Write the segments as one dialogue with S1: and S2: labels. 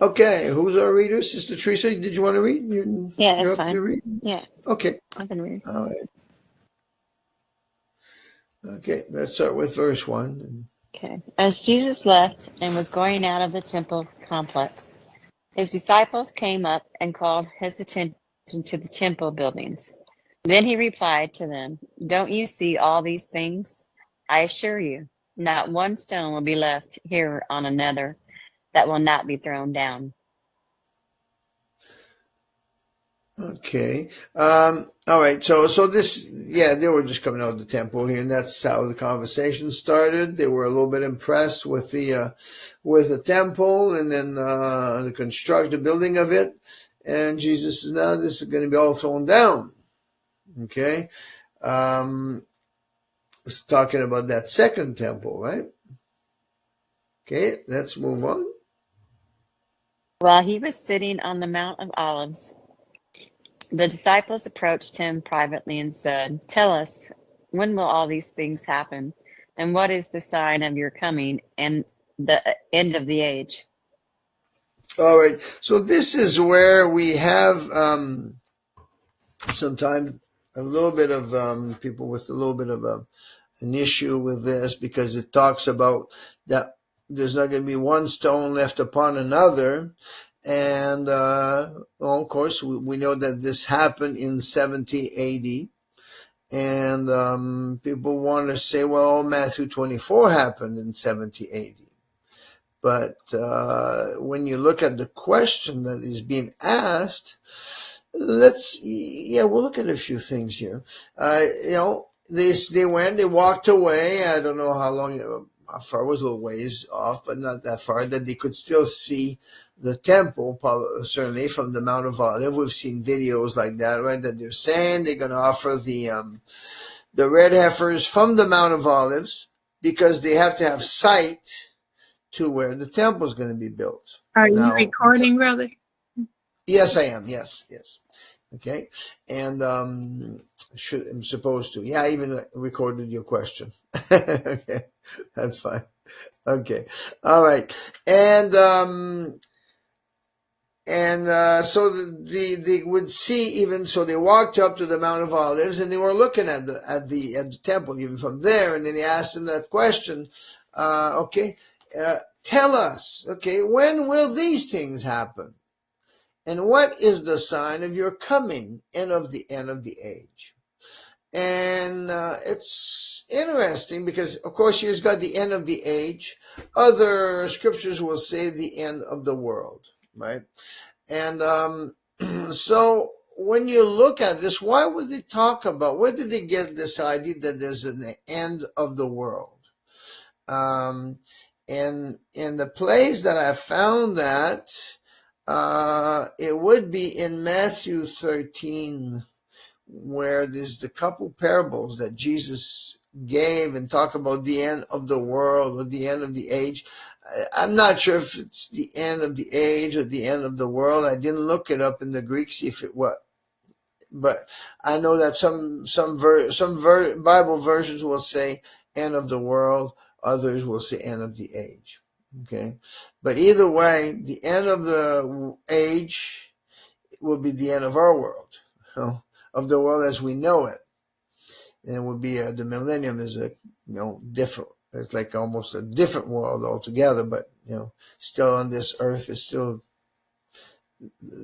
S1: Okay, who's our reader? Sister Teresa, did you want to read?
S2: Yeah,
S1: You're
S2: that's
S1: up to
S2: fine.
S1: read?
S2: Yeah,
S1: Okay.
S2: I can read.
S1: All right. Okay, let's start with verse 1.
S2: Okay. As Jesus left and was going out of the temple complex, his disciples came up and called his attention to the temple buildings. Then he replied to them, "Don't you see all these things? I assure you, not one stone will be left here on another that will not be thrown down."
S1: Okay. All right. So this, yeah, they were just coming out of the temple here, and that's how the conversation started. They were a little bit impressed with the temple, and then the building of it. And Jesus says, "Now this is going to be all thrown down." Okay. It's talking about that second temple, right? Okay. Let's move on.
S2: While he was sitting on the Mount of Olives, the disciples approached him privately and said, "Tell us, when will all these things happen? And what is the sign of your coming and the end of the age?"
S1: All right. So this is where we have sometimes a little bit of people with a little bit of an issue with this, because it talks about that there's not going to be one stone left upon another. And well, of course, we know that this happened in 70 AD. And people want to say, well, Matthew 24 happened in 70 AD. But when you look at the question that is being asked, we'll look at a few things here. They walked away. I don't know how far, it was a little ways off, but not that far, that they could still see the temple, certainly from the Mount of Olives. We've seen videos like that, right? That they're saying they're going to offer the red heifers from the Mount of Olives, because they have to have sight to where the temple is going to be built.
S3: Are you
S1: Now,
S3: recording, brother?
S1: yes, I am. Yes. Okay. And I'm supposed to. Yeah, I even recorded your question. Okay, that's fine. Okay. All right. So they would see, even so they walked up to the Mount of Olives, and they were looking at the temple even from there, and then he asked them that question. Okay, tell us, okay, when will these things happen, and what is the sign of your coming and of the end of the age? And it's interesting because, of course, here's got the end of the age. Other scriptures will say the end of the world, right? And so when you look at this, why would they talk about, where did they get this idea that there's an end of the world? And in the place that I found that, it would be in Matthew 13, where there's the couple parables that Jesus gave and talk about the end of the world or the end of the age. I'm not sure if it's the end of the age or the end of the world. I didn't look it up in the Greek, see if it was. But I know that some Bible versions will say end of the world, others will say end of the age. Okay, but either way, the end of the age will be the end of our world, of the world as we know it, and it would be the millennium is different. It's like almost a different world altogether, but still on this earth is still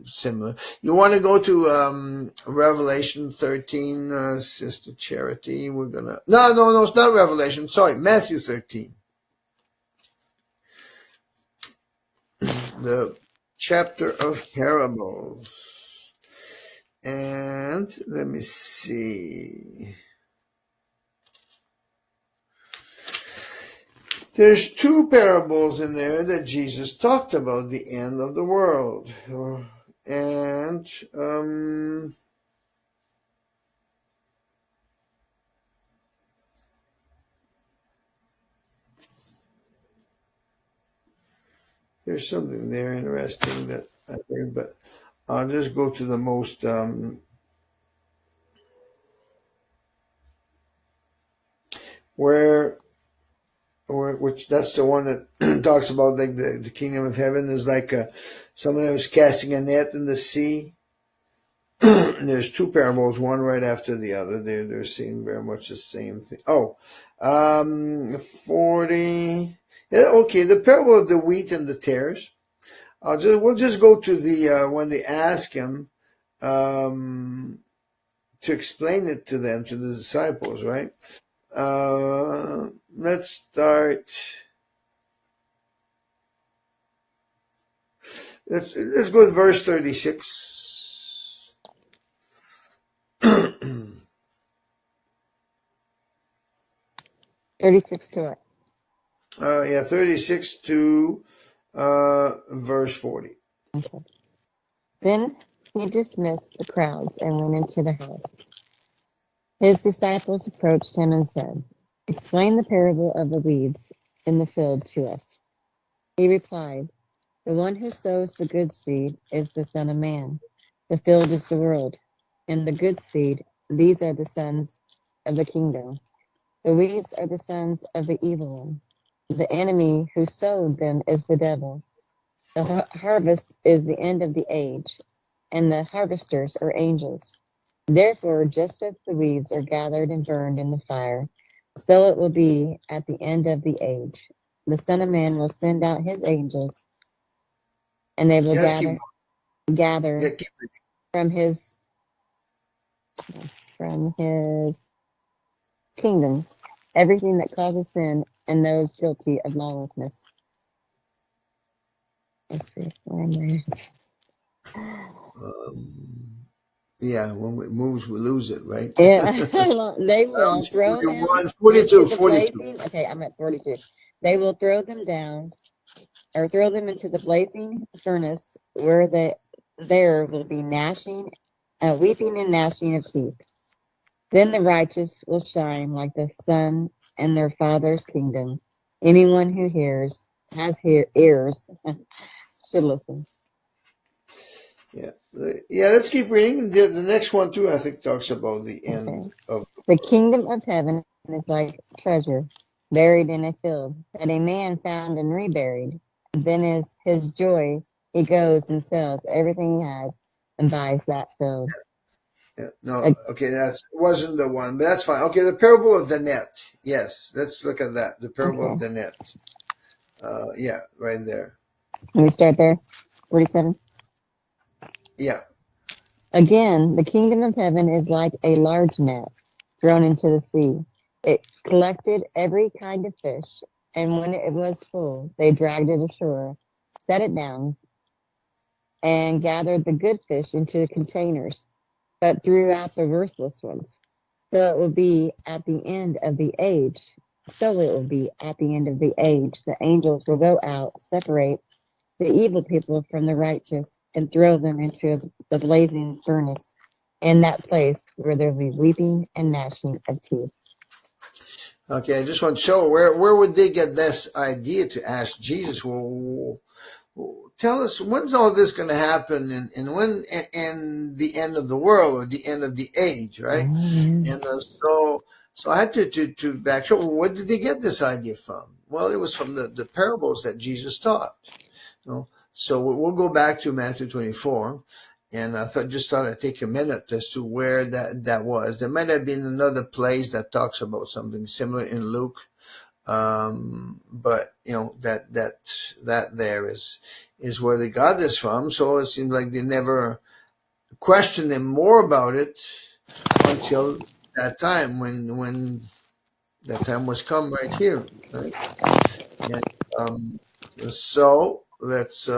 S1: similar. You want to go to Revelation 13, Sister Charity? We're gonna no, it's not Revelation. Sorry, Matthew 13, the chapter of parables. And let me see. There's two parables in there that Jesus talked about the end of the world. And there's something there interesting that I heard, but I'll just go to the most where which that's the one that talks about like the kingdom of heaven is like someone that was casting a net in the sea. And there's two parables, one right after the other. They're saying very much the same thing. 40. Yeah, okay, the parable of the wheat and the tares. We'll just go to the when they ask him to explain it to them, to the disciples, right? Let's start. Let's go with verse 36.
S2: 36 to it.
S1: 36 to verse 40.
S2: Okay. Then he dismissed the crowds and went into the house. His disciples approached him and said, "Explain the parable of the weeds in the field to us." He replied, "The one who sows the good seed is the Son of Man. The field is the world, and the good seed, these are the sons of the kingdom. The weeds are the sons of the evil one. The enemy who sowed them is the devil. The harvest is the end of the age, and the harvesters are angels. Therefore, just as the weeds are gathered and burned in the fire, so it will be at the end of the age. The Son of Man will send out his angels, and they will
S1: Yes,
S2: gather
S1: keep
S2: from his kingdom everything that causes sin and those guilty of lawlessness." Let's see, where am I at?
S1: Yeah, when it moves, we lose it, right?
S2: Yeah, they will throw them
S1: 41, 42,
S2: into the
S1: 42.
S2: blazing. Okay, I'm at 42. They will throw them down, or throw them into the blazing furnace, where there will be weeping and gnashing of teeth. Then the righteous will shine like the sun in their Father's kingdom. Anyone who has ears, should listen.
S1: Yeah, let's keep reading. The next one too, I think, talks about the
S2: Okay.
S1: end of.
S2: The kingdom of heaven is like treasure buried in a field that a man found and reburied. Then is his joy. He goes and sells everything he has and buys that field.
S1: Yeah, no,
S2: Uh,
S1: okay, that wasn't the one, but that's fine. Okay, the parable of the net. Yes, let's look at that. The parable of
S2: Okay.
S1: the net. Yeah, right there.
S2: Let me start there. 47.
S1: Yeah,
S2: Again, the kingdom of heaven is like a large net thrown into the sea. It collected every kind of fish, and when it was full, they dragged it ashore, set it down, and gathered the good fish into containers, but threw out the worthless ones. So it will be at the end of the age. So it will be at the end of the age. The angels will go out, separate the evil people from the righteous, and throw them into the blazing furnace, in that place where there will be weeping and gnashing of teeth.
S1: okay. I just want to show where would they get this idea to ask Jesus? Well, tell us when's all this going to happen, and when in the end of the world or the end of the age, right? And so I had to back up. Well, where did they get this idea from? Well, it was from the parables that Jesus taught. So we'll go back to Matthew 24, and I thought I'd take a minute as to where that was. There might have been another place that talks about something similar in Luke, but that there is where they got this from. So it seems like they never questioned him more about it until that time when that time was come right here, right? And so let's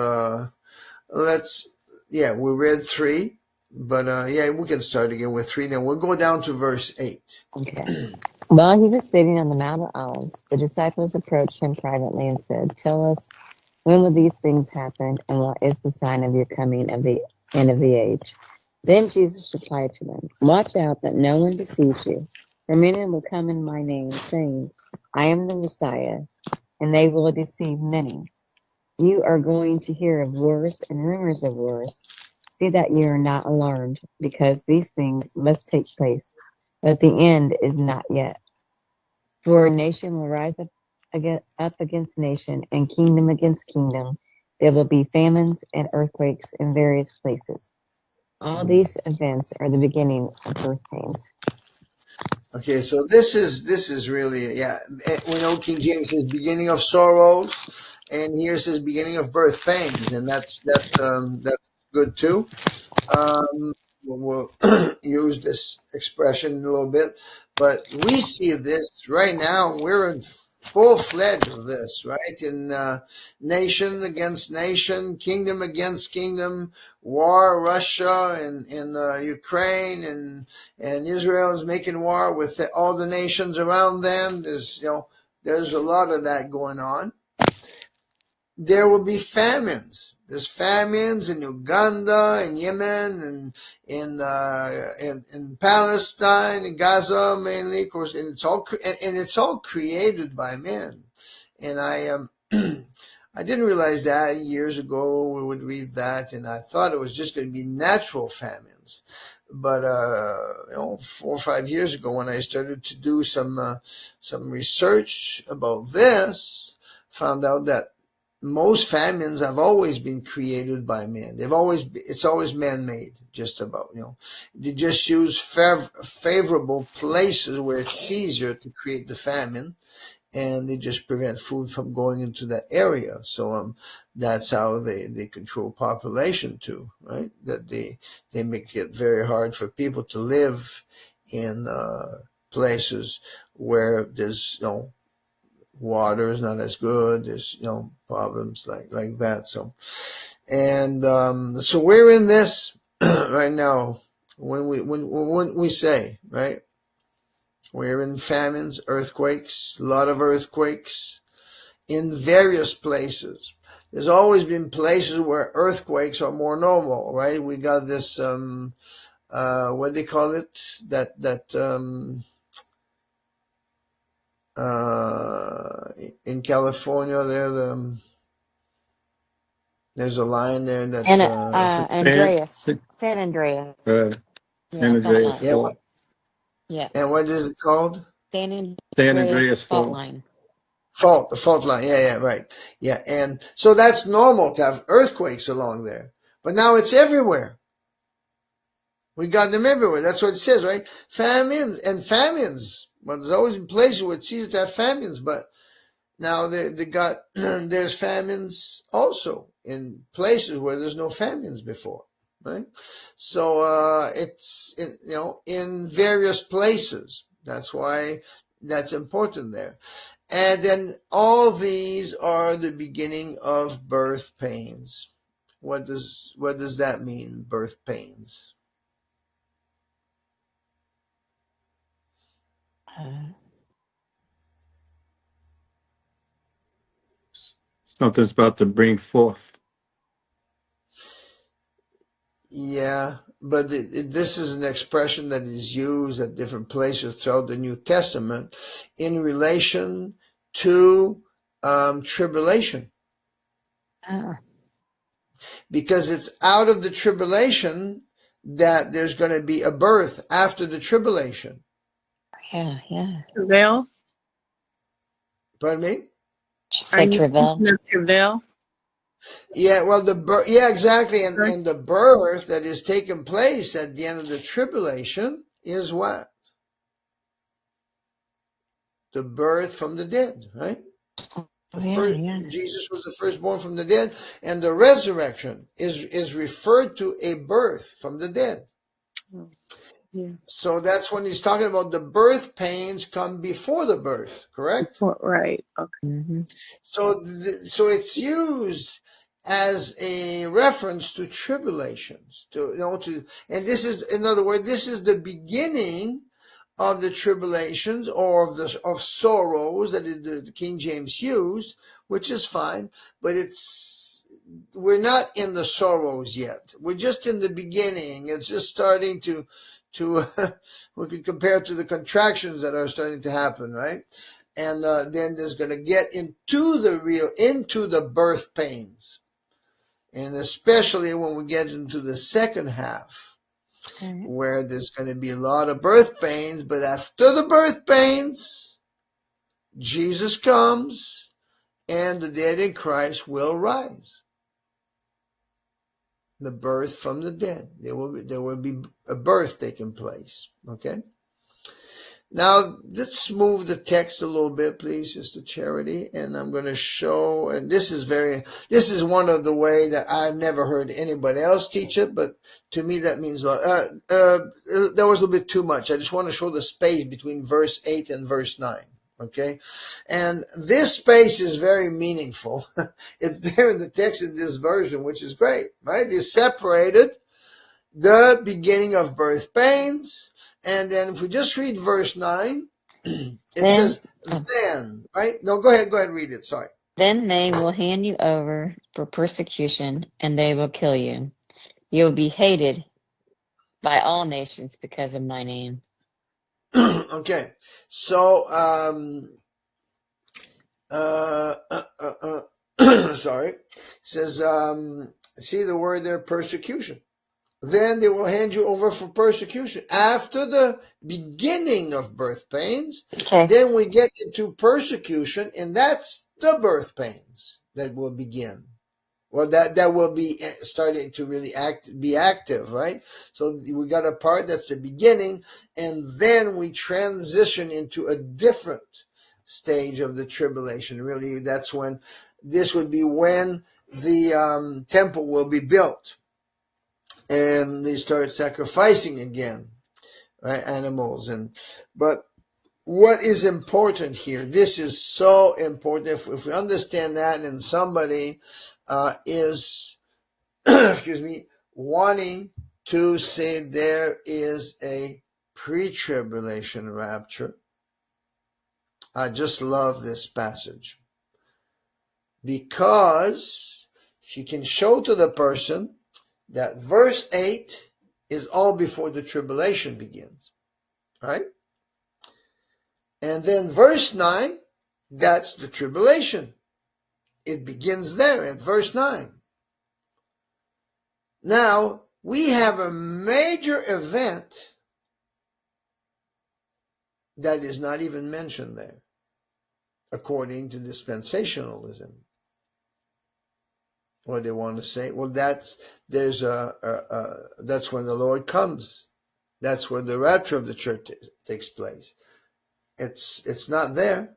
S1: yeah, we read 3, but yeah, we can start again with 3. Then we'll go down to verse 8.
S2: Okay. While he was sitting on the Mount of Olives, the disciples approached him privately and said, "Tell us, when will these things happen, and what is the sign of your coming of the end of the age?" Then Jesus replied to them, "Watch out that no one deceives you. For many will come in my name, saying, 'I am the Messiah,' and they will deceive many. You are going to hear of wars and rumors of wars. See that you are not alarmed, because these things must take place, but the end is not yet. For a nation will rise up up against nation and kingdom against kingdom. There will be famines and earthquakes in various places. All these events are the beginning of birth pains.
S1: Okay, so this is really, yeah. We know King James says beginning of sorrows, and here says beginning of birth pains, and that's good too. We'll use this expression in a little bit, but we see this right now. We're in full fledged of this, right? In nation against nation, kingdom against kingdom, war, Russia and Ukraine, and Israel is making war with all the nations around them. There's a lot of that going on. There will be famines. There's famines in Uganda, in Yemen, and in Palestine, in Gaza mainly, of course, and it's all created by men. And I didn't realize that years ago. We would read that, and I thought it was just going to be natural famines. But 4 or 5 years ago, when I started to do some research about this, found out that most famines have always been created by men. It's always man-made, just about, They just use favorable places where it's easier to create the famine, and they just prevent food from going into that area. So that's how they control population too, right? That they make it very hard for people to live in places where there's water is not as good. There's problems like that. So so we're in this right now. When we say, right, we're in famines, earthquakes, a lot of earthquakes in various places. There's always been places where earthquakes are more normal, right? We got this what they call it, in California there's a line there that
S2: And Andreas, San Andreas.
S3: San Andreas
S1: yeah,
S3: fault.
S2: Yeah.
S1: and what is it called?
S2: San
S3: Andreas
S2: fault
S3: fault.
S2: line.
S1: The fault line. Yeah, right. Yeah, and so that's normal to have earthquakes along there. But now it's everywhere. We got them everywhere. That's what it says, right? Famines. Well, there's always been places where it's easier to have famines, but now there's famines also in places where there's no famines before, right? So it's in various places. That's why that's important there. And then all these are the beginning of birth pains. What does that mean, birth pains?
S3: Something's about to bring forth.
S1: Yeah, but this is an expression that is used at different places throughout the New Testament in relation to tribulation. Because it's out of the tribulation that there's going to be a birth after the tribulation.
S2: Yeah.
S4: Travail?
S1: Pardon me?
S2: She said travail.
S4: Travail?
S1: Yeah, well, exactly. And the birth that is taking place at the end of the tribulation is what? The birth from the dead, right? Jesus was the firstborn from the dead, and the resurrection is referred to a birth from the dead.
S4: Yeah.
S1: So that's when he's talking about the birth pains come before the birth, correct?
S4: Right. Okay.
S2: Mm-hmm.
S1: So it's used as a reference to tribulations, and this is, in other words, this is the beginning of the tribulations or of sorrows that the King James used, which is fine, but we're not in the sorrows yet. We're just in the beginning. It's just starting to we could compare it to the contractions that are starting to happen, right? And then there's going to get into the birth pains, and especially when we get into the second half, where there's going to be a lot of birth pains. But after the birth pains, Jesus comes and the dead in Christ will rise. The birth from the dead. There will be a birth taking place. Okay? Now, let's move the text a little bit, please, Sister Charity. And I'm going to show, and this is one of the way that I've never heard anybody else teach it, but to me that means a lot. That was a little bit too much. I just want to show the space between verse 8 and verse 9. Okay? And this space is very meaningful. It's there in the text in this version, which is great, right? It's separated the beginning of birth pains. And then if we just read verse 9, it says, then, right? No, go ahead, read it. Sorry.
S2: Then they will hand you over for persecution, and they will kill you. You will be hated by all nations because of my name.
S1: Okay. So, sorry. It says, see the word there, persecution. Then they will hand you over for persecution. After the beginning of birth pains, then we get into persecution, and that's the birth pains that will begin. Well, that will be starting to really be active, right? So we got a part that's the beginning, and then we transition into a different stage of the tribulation. Really, that's when this would be when the temple will be built. And they start sacrificing again, right? Animals. But what is important here? This is so important. If we understand that, and somebody is, excuse me, wanting to say there is a pre-tribulation rapture, I just love this passage, because if you can show to the person that verse 8 is all before the tribulation begins, right? And then verse 9, that's the tribulation. It begins there at verse 9. Now, we have a major event that is not even mentioned there, according to dispensationalism. What they want to say, well, that's when the Lord comes. That's when the rapture of the church takes place. It's not there,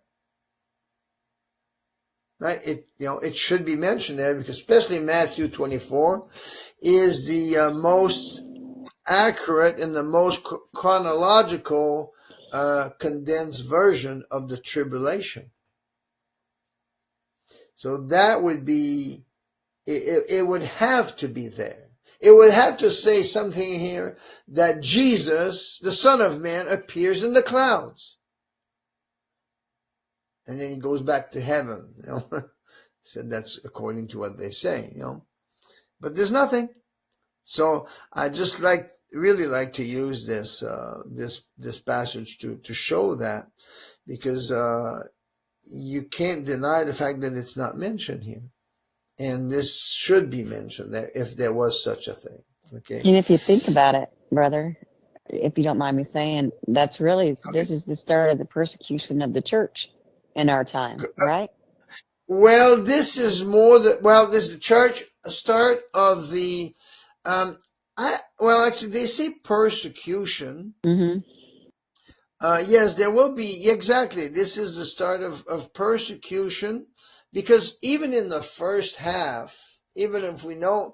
S1: right? It should be mentioned there, because especially Matthew 24 is the most accurate and the most chronological condensed version of the tribulation. So that would be. It would have to be there. It would have to say something here that Jesus, the Son of Man, appears in the clouds. And then he goes back to heaven. So that's according to what they say, But there's nothing. So I just really like to use this passage to show that, because you can't deny the fact that it's not mentioned here. And this should be mentioned there if there was such a thing. Okay.
S2: And if you think about it, brother, if you don't mind me saying, this is the start of the persecution of the church in our time, right?
S1: Well, this is this is the church start of the, actually they say persecution.
S2: Mm-hmm.
S1: Yes, there will be, exactly. This is the start of persecution. Because even in the first half, even if we don't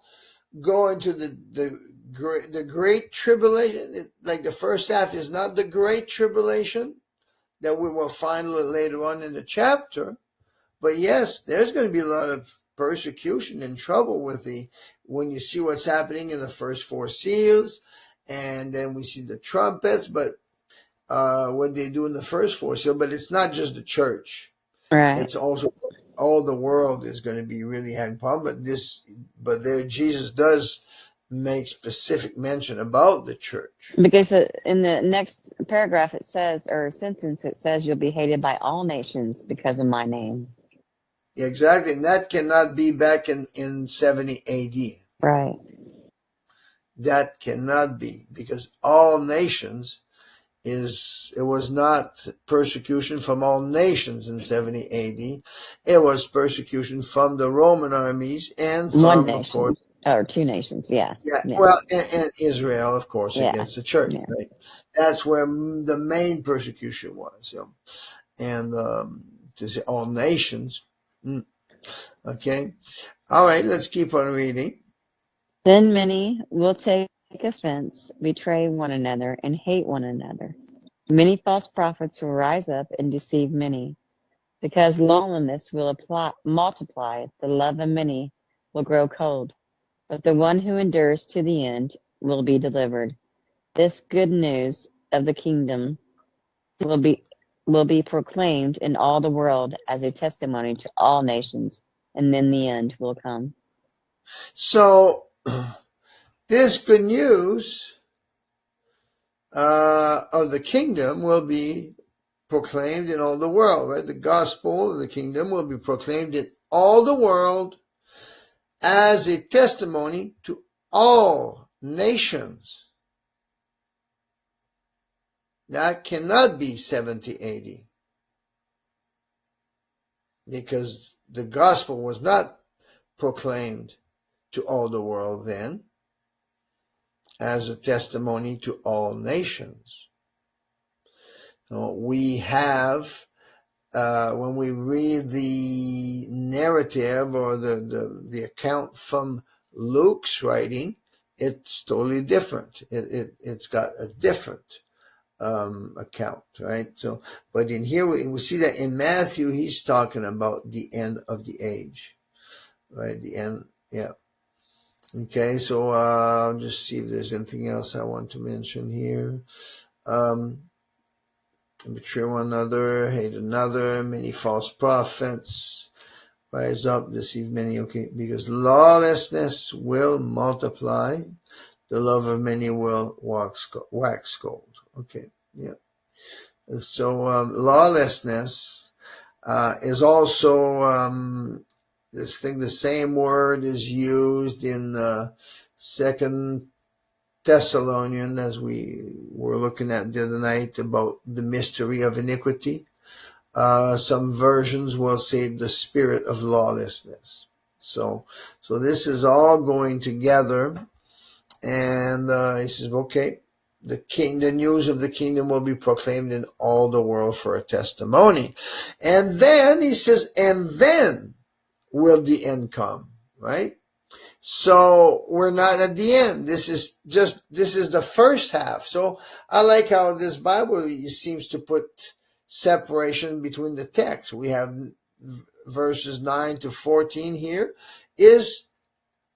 S1: go into the great tribulation, like the first half is not the great tribulation that we will find later on in the chapter. But yes, there's going to be a lot of persecution and trouble when you see what's happening in the first 4 seals, and then we see the trumpets, but what they do in the first 4 seals. But it's not just the church.
S2: Right.
S1: It's also all the world is going to be really having problems. But there Jesus does make specific mention about the church.
S2: Because in the next paragraph it says, or sentence, it says you'll be hated by all nations because of my name.
S1: Exactly. And that cannot be back in 70 AD.
S2: Right.
S1: That cannot be, because all nations it was not persecution from all nations in 70 AD. It was persecution from the Roman armies and
S2: One
S1: from, of
S2: nation
S1: course,
S2: or two nations. Yeah.
S1: yeah,
S2: Yeah.
S1: well, and Israel, of course,
S2: Yeah.
S1: against the church,
S2: Yeah.
S1: right? That's where the main persecution was. And to say all nations. Okay. All right, let's keep on reading.
S2: Then many will take offense, betray one another, and hate one another. Many false prophets will rise up and deceive many. Because loneliness will multiply, the love of many will grow cold. But the one who endures to the end will be delivered. This good news of the kingdom will be proclaimed in all the world as a testimony to all nations, and then the end will come.
S1: So, this good news of the kingdom will be proclaimed in all the world, right? The gospel of the kingdom will be proclaimed in all the world as a testimony to all nations. That cannot be 70 AD because the gospel was not proclaimed to all the world then as a testimony to all nations. We have, when we read the narrative or the account from Luke's writing, it's totally different. It's got a different account, right? So, but in here we see that in Matthew he's talking about the end of the age, right? The end, yeah. Okay, so I'll just see if there's anything else I want to mention here. Betray one another, hate another, many false prophets rise up, deceive many. Okay, because lawlessness will multiply, the love of many will wax cold. Okay, yeah. So lawlessness is also the same word is used in Second Thessalonian, as we were looking at the other night about the mystery of iniquity. Some versions will say the spirit of lawlessness. So this is all going together, and he says, okay, the news of the kingdom will be proclaimed in all the world for a testimony. And then he says, and then will the end come, right? So we're not at the end. This is the first half. So I like how this Bible seems to put separation between the texts. We have verses 9 to 14 here is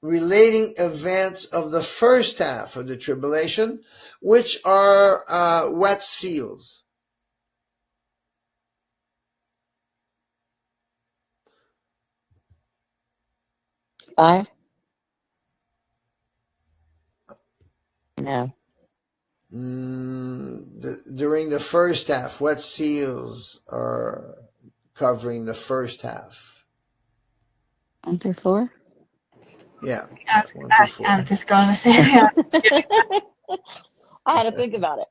S1: relating events of the first half of the tribulation, which are wet seals.
S2: Five? No.
S1: During the first half, wet seals are covering the first half.
S2: 1 through 4?
S1: Yeah,
S5: I,
S1: 1 to 4.
S5: I'm just going to say that.
S2: I had to think about it.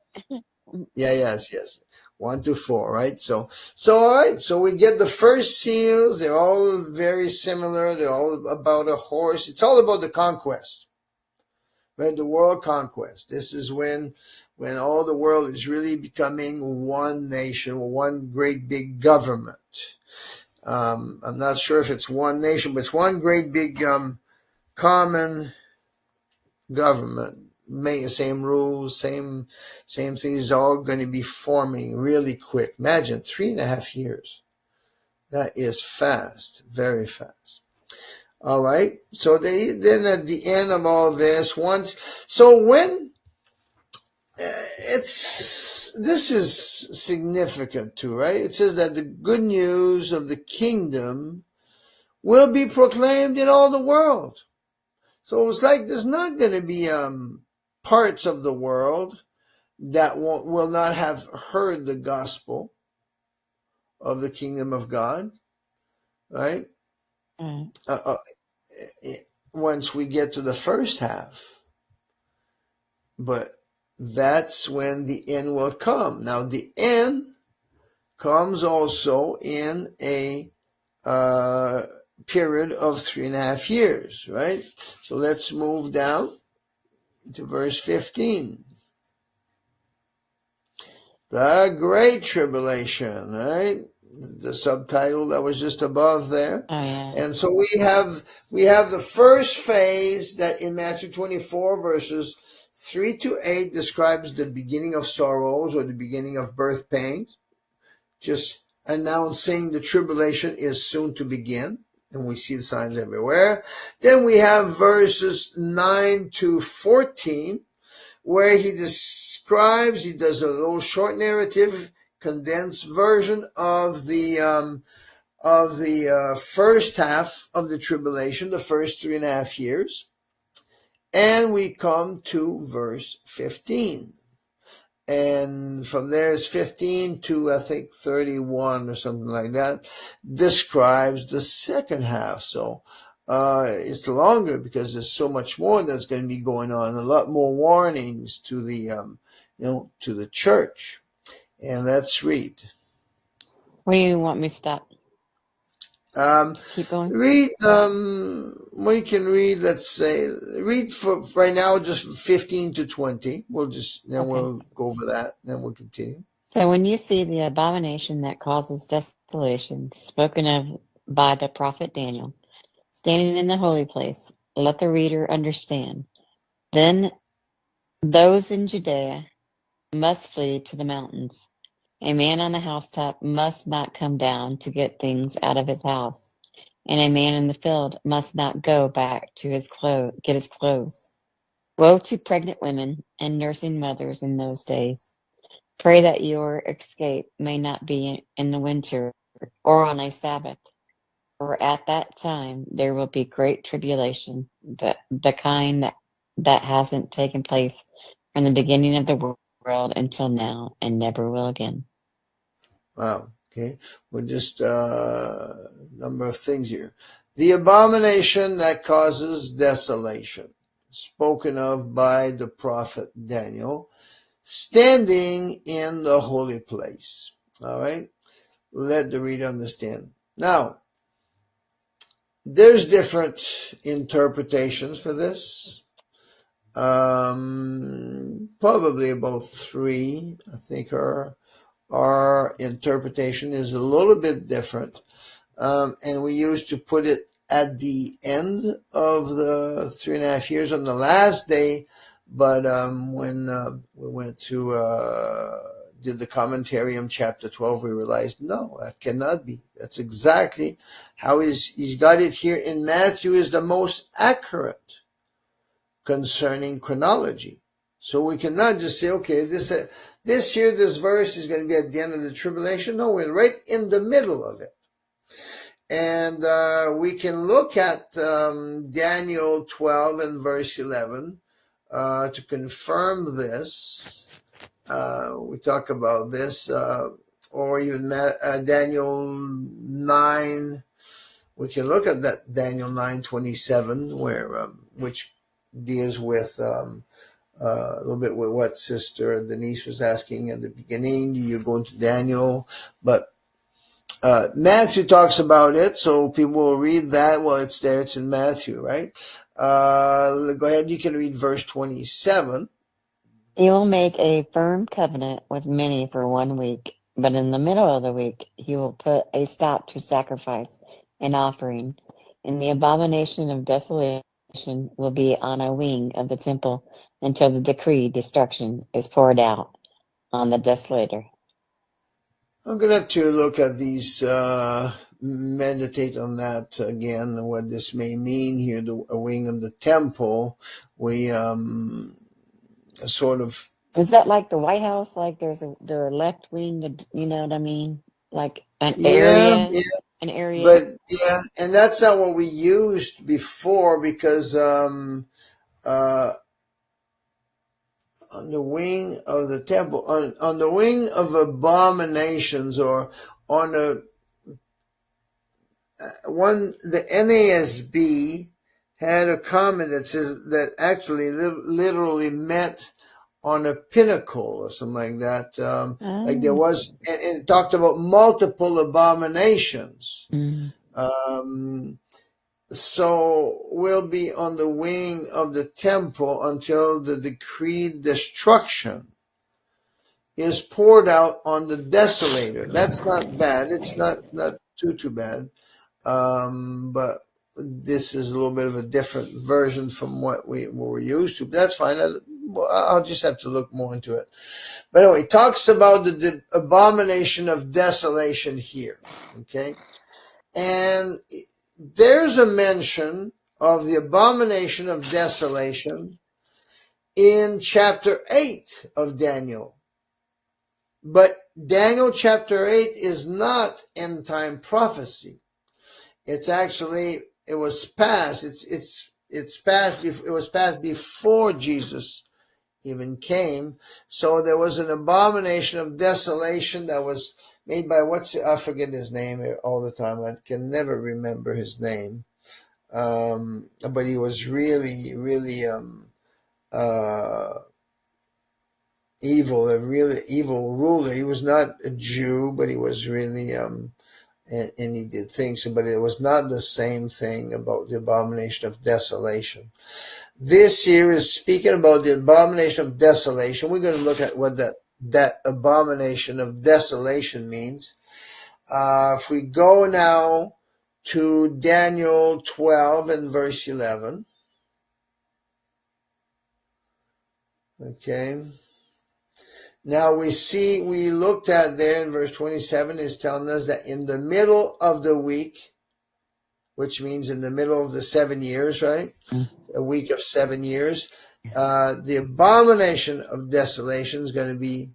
S1: Yeah, yes. 1 to 4, right? So all right. So we get the first seals. They're all very similar. They're all about a horse. It's all about the conquest, right? The world conquest. This is when all the world is really becoming one nation, one great big government. I'm not sure if it's one nation, but it's one great big common government. Same rules, same things, all going to be forming really quick. Imagine 3.5 years. That is fast, very fast. All right. So then at the end of all this, when this is significant too, right? It says that the good news of the kingdom will be proclaimed in all the world. So it's like there's not going to be parts of the world that will not have heard the gospel of the kingdom of God, right?
S2: Mm.
S1: Once we get to the first half. But that's when the end will come. Now, the end comes also in a period of 3.5 years, right? So let's move down to verse 15. The Great Tribulation, right? The subtitle that was just above there.
S2: Oh, yeah.
S1: And so we have the first phase that in Matthew 24 verses 3 to 8 describes the beginning of sorrows or the beginning of birth pains, just announcing the tribulation is soon to begin. And we see the signs everywhere. Then we have verses 9 to 14, where he describes, he does a little short narrative, condensed version of the first half of the tribulation, the first 3.5 years. And we come to verse 15. And from there it's 15 to I think 31 or something like that, describes the second half. So it's longer because there's so much more that's going to be going on, a lot more warnings to the to the church. And let's read.
S2: Where do you want me to stop? Keep going.
S1: Read we can read, let's say, read for right now just 15 to 20. We'll just then
S2: Okay.
S1: we'll go over that, then we'll continue.
S2: So when you see the abomination that causes desolation, spoken of by the prophet Daniel, standing in the holy place, let the reader understand. Then those in Judea must flee to the mountains. A man on the housetop must not come down to get things out of his house, and a man in the field must not go back to get his clothes. Woe to pregnant women and nursing mothers in those days. Pray that your escape may not be in the winter or on a Sabbath, for at that time there will be great tribulation, the kind that hasn't taken place from the beginning of the world until now and never will again.
S1: Wow. Okay. We're just number of things here. The abomination that causes desolation, spoken of by the prophet Daniel, standing in the holy place. All right. Let the reader understand. Now, there's different interpretations for this. Probably about 3, I think, our interpretation is a little bit different, and we used to put it at the end of the 3.5 years on the last day. But when we went to did the commentary on chapter 12, we realized no, that cannot be. That's exactly how he's got it here in Matthew is the most accurate concerning chronology. So we cannot just say, okay, this verse is going to be at the end of the tribulation. No, we're right in the middle of it. And we can look at Daniel 12 and verse 11 to confirm this. We talk about this, or even Daniel 9. We can look at that Daniel 9:27, where which deals with a little bit with what Sister Denise was asking at the beginning. Do you go into Daniel? But Matthew talks about it, so people will read that. Well, it's there. It's in Matthew, right? Go ahead. You can read verse 27.
S2: He will make a firm covenant with many for 1 week, but in the middle of the week he will put a stop to sacrifice and offering, and the abomination of desolation will be on a wing of the temple until the decreed destruction is poured out on the desolator.
S1: I'm going to have to look at these, meditate on that again, what this may mean here, the wing of the temple. We sort of...
S2: Is that like the White House? Like there's the left wing, you know what I mean? Like an
S1: Yeah,
S2: area.
S1: but yeah, and that's not what we used before, because on the wing of the temple, on the wing of abominations, or on the NASB had a comment that says that actually literally meant on a pinnacle or something like that. Like there
S2: Oh.
S1: was, and it talked about multiple abominations.
S2: Mm.
S1: So we'll be on the wing of the temple until the decreed destruction is poured out on the desolator. That's not bad. It's not too bad. But this is a little bit of a different version from what we're used to. But that's fine. I'll just have to look more into it. But anyway, it talks about the abomination of desolation here. Okay. And there's a mention of the abomination of desolation in chapter 8 of Daniel. But Daniel chapter 8 is not end time prophecy. It's actually, it was passed. It was passed before Jesus even came. So there was an abomination of desolation that was made by I forget his name all the time. I can never remember his name. But he was really, really, evil, a really evil ruler. He was not a Jew, but he was really, and he did things, but it was not the same thing about the abomination of desolation. This here is speaking about the abomination of desolation. We're going to look at what that abomination of desolation means. If we go now to Daniel 12 and verse 11. Okay. Now we looked at there in verse 27 is telling us that in the middle of the week, which means in the middle of the 7 years, right? A week of 7 years, the abomination of desolation is going to be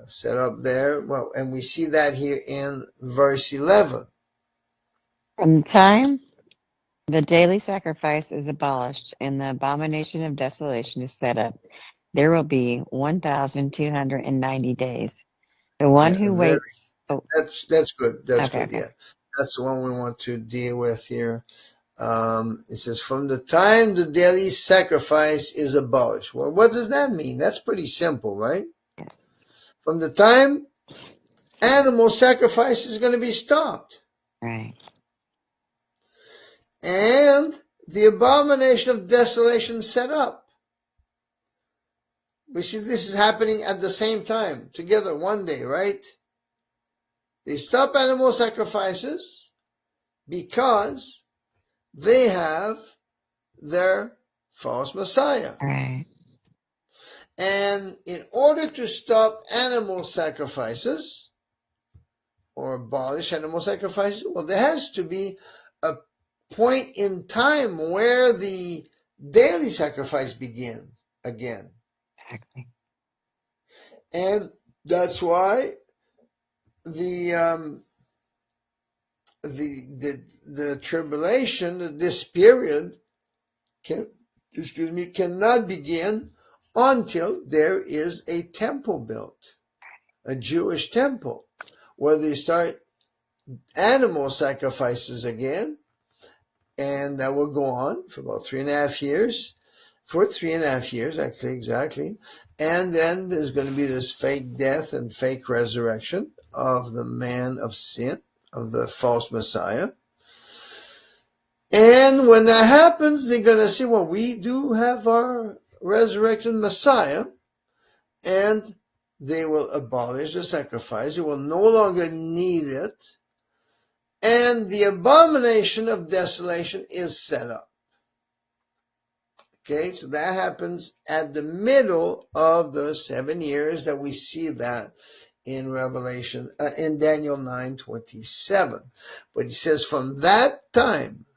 S1: set up there. Well, and we see that here in verse 11.
S2: From the time the daily sacrifice is abolished and the abomination of desolation is set up, there will be 1,290 days. The one
S1: Yeah,
S2: who waits. Oh,
S1: that's good. That's
S2: okay,
S1: good.
S2: okay.
S1: Yeah, that's the one we want to deal with here. It says, from the time the daily sacrifice is abolished. Well, what does that mean? That's pretty simple, right?
S2: Yes.
S1: From the time animal sacrifice is going to be stopped.
S2: Right.
S1: And the abomination of desolation set up. We see this is happening at the same time, together one day, right? They stop animal sacrifices because they have their false Messiah.
S2: Right.
S1: And in order to stop animal sacrifices or abolish animal sacrifices, well, there has to be a point in time where the daily sacrifice begins again.
S2: Exactly.
S1: And that's why the tribulation, this period, cannot begin until there is a temple built, a Jewish temple, where they start animal sacrifices again, and that will go on for about 3.5 years. For 3.5 years, actually, exactly. And then there's going to be this fake death and fake resurrection of the man of sin, of the false Messiah. And when that happens, they're going to say, well, we do have our resurrected Messiah, and they will abolish the sacrifice. They will no longer need it. And the abomination of desolation is set up. Okay, so that happens at the middle of the 7 years that we see that in Revelation, in Daniel 9:27. But he says from that time,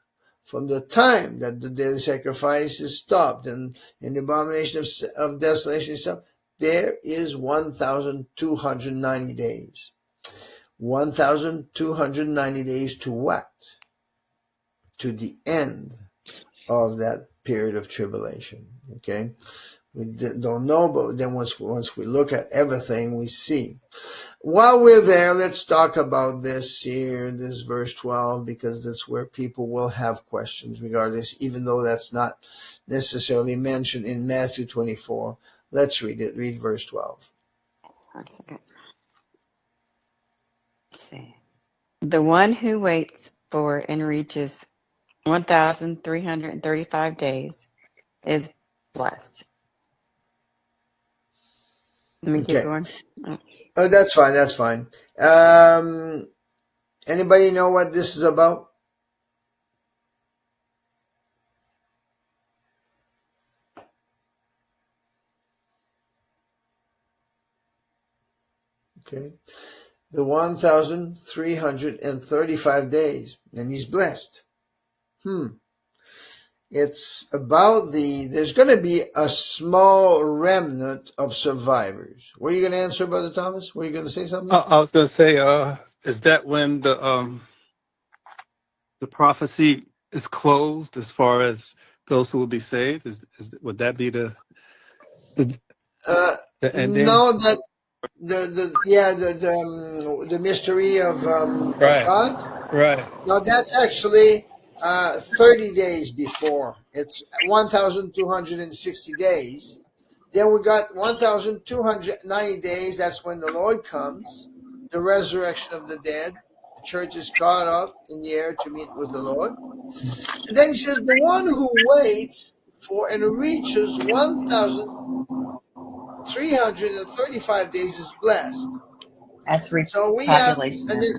S1: from the time that the daily sacrifice is stopped and the abomination of desolation is stopped, there is 1,290 days. 1,290 days to what? To the end of that period of tribulation. Okay, We don't know, but then once we look at everything, we see. While we're there, let's talk about this here, this verse 12, because that's where people will have questions regarding this, even though that's not necessarily mentioned in Matthew 24. Let's read it. Read verse 12.
S2: 1 second. Let's see. The one who waits for and reaches 1,335 days is blessed. Let me keep
S1: Okay.
S2: going.
S1: Oh, that's fine. That's fine. Anybody know what this is about? Okay. The 1,335 days, and he's blessed. It's about there's going to be a small remnant of survivors. Were you going to answer, Brother Thomas? Were you going to say something?
S3: I was going to say, is that when the prophecy is closed as far as those who will be saved? Would that be the
S1: Uh,
S3: ending?
S1: no, that the mystery of
S3: Right,
S1: God.
S3: right.
S1: No, that's actually 30 days before. It's 1,260 days. Then we got 1,290 days. That's when the Lord comes, the resurrection of the dead. The church is caught up in the air to meet with the Lord. And then he says, the one who waits for and reaches 1,335 days is blessed.
S2: That's
S1: So we have,
S2: repopulation.
S1: and then,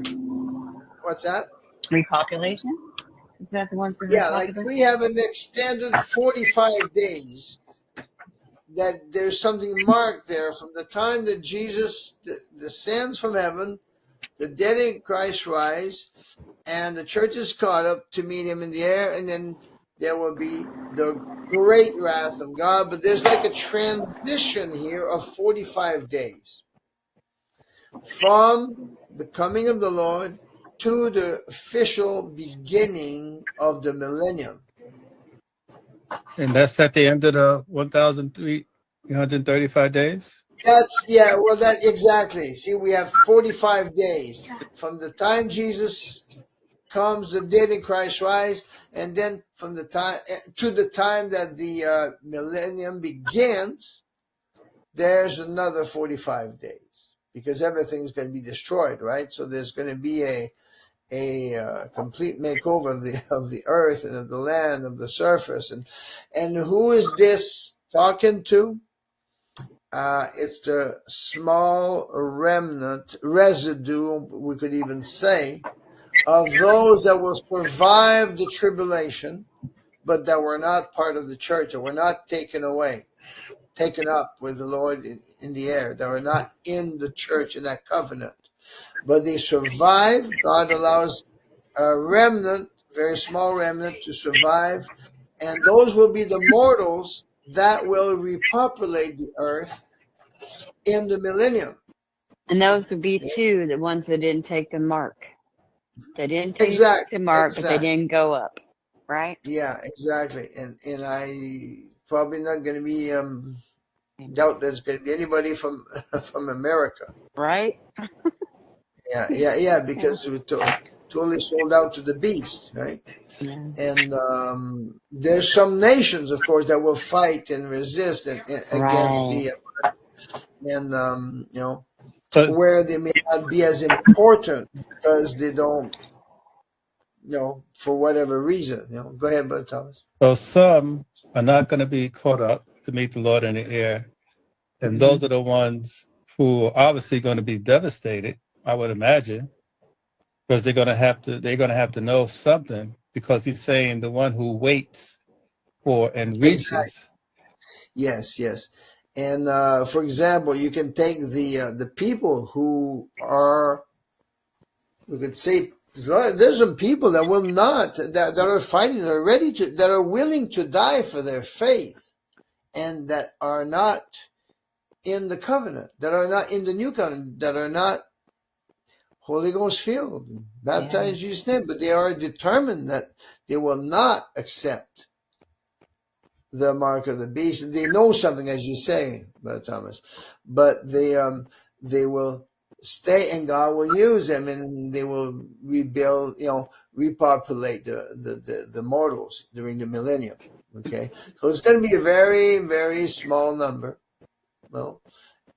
S1: what's that?
S2: Repopulation? Is that the ones for
S1: Yeah, like
S2: repopulation?
S1: we have an extended 45 days that there's something marked there from the time that Jesus descends from heaven, the dead in Christ rise, and the church is caught up to meet him in the air, and then there will be the great wrath of God. But there's like a transition here of 45 days from the coming of the Lord to the official beginning of the millennium.
S3: And that's at the end of the 1,335 days?
S1: That exactly. See, we have 45 days from the time Jesus comes, the dead in Christ rise, and then from the time to the time that the millennium begins, there's another 45 days because everything's going to be destroyed, right? So there's going to be a complete makeover of the earth and of the land, of the surface, and who is this talking to? It's the small remnant residue, we could even say, of those that will survive the tribulation, but that were not part of the church, that were not taken up with the Lord in the air, that were not in the church in that covenant. But they survive. God allows a remnant, very small remnant, to survive, and those will be the mortals that will repopulate the earth in the millennium.
S2: And those would be two, the ones that didn't take the mark. They didn't take the mark, but they
S1: Exactly.
S2: didn't go up, right?
S1: Yeah, exactly. And I probably not going to be doubt there's going to be anybody from from America.
S2: Right?
S1: Yeah, because we're totally sold out to the beast, right?
S2: Yeah.
S1: And there's some nations, of course, that will fight and resist against
S2: Right.
S1: the and
S3: But
S1: where they may not be as important because they don't, for whatever reason. Go ahead, Brother Thomas.
S3: so some are not going to be caught up to meet the Lord in the air. And those are the ones who are obviously going to be devastated, I would imagine, because they're going to have to know something, because he's saying the one who waits for and
S1: Exactly.
S3: reaches.
S1: Yes. And for example, you can take the people who are, we could say, there's some people that will not, that are fighting, that are ready to, that are willing to die for their faith, and that are not in the covenant, that are not in the new covenant, that are not Holy Ghost filled, baptized in Jesus' name, but they are determined that they will not accept the mark of the beast. They know something, as you say, Brother Thomas, but they will stay, and God will use them, and they will rebuild, repopulate the mortals during the millennium. Okay, so it's going to be a very, very small number. Well,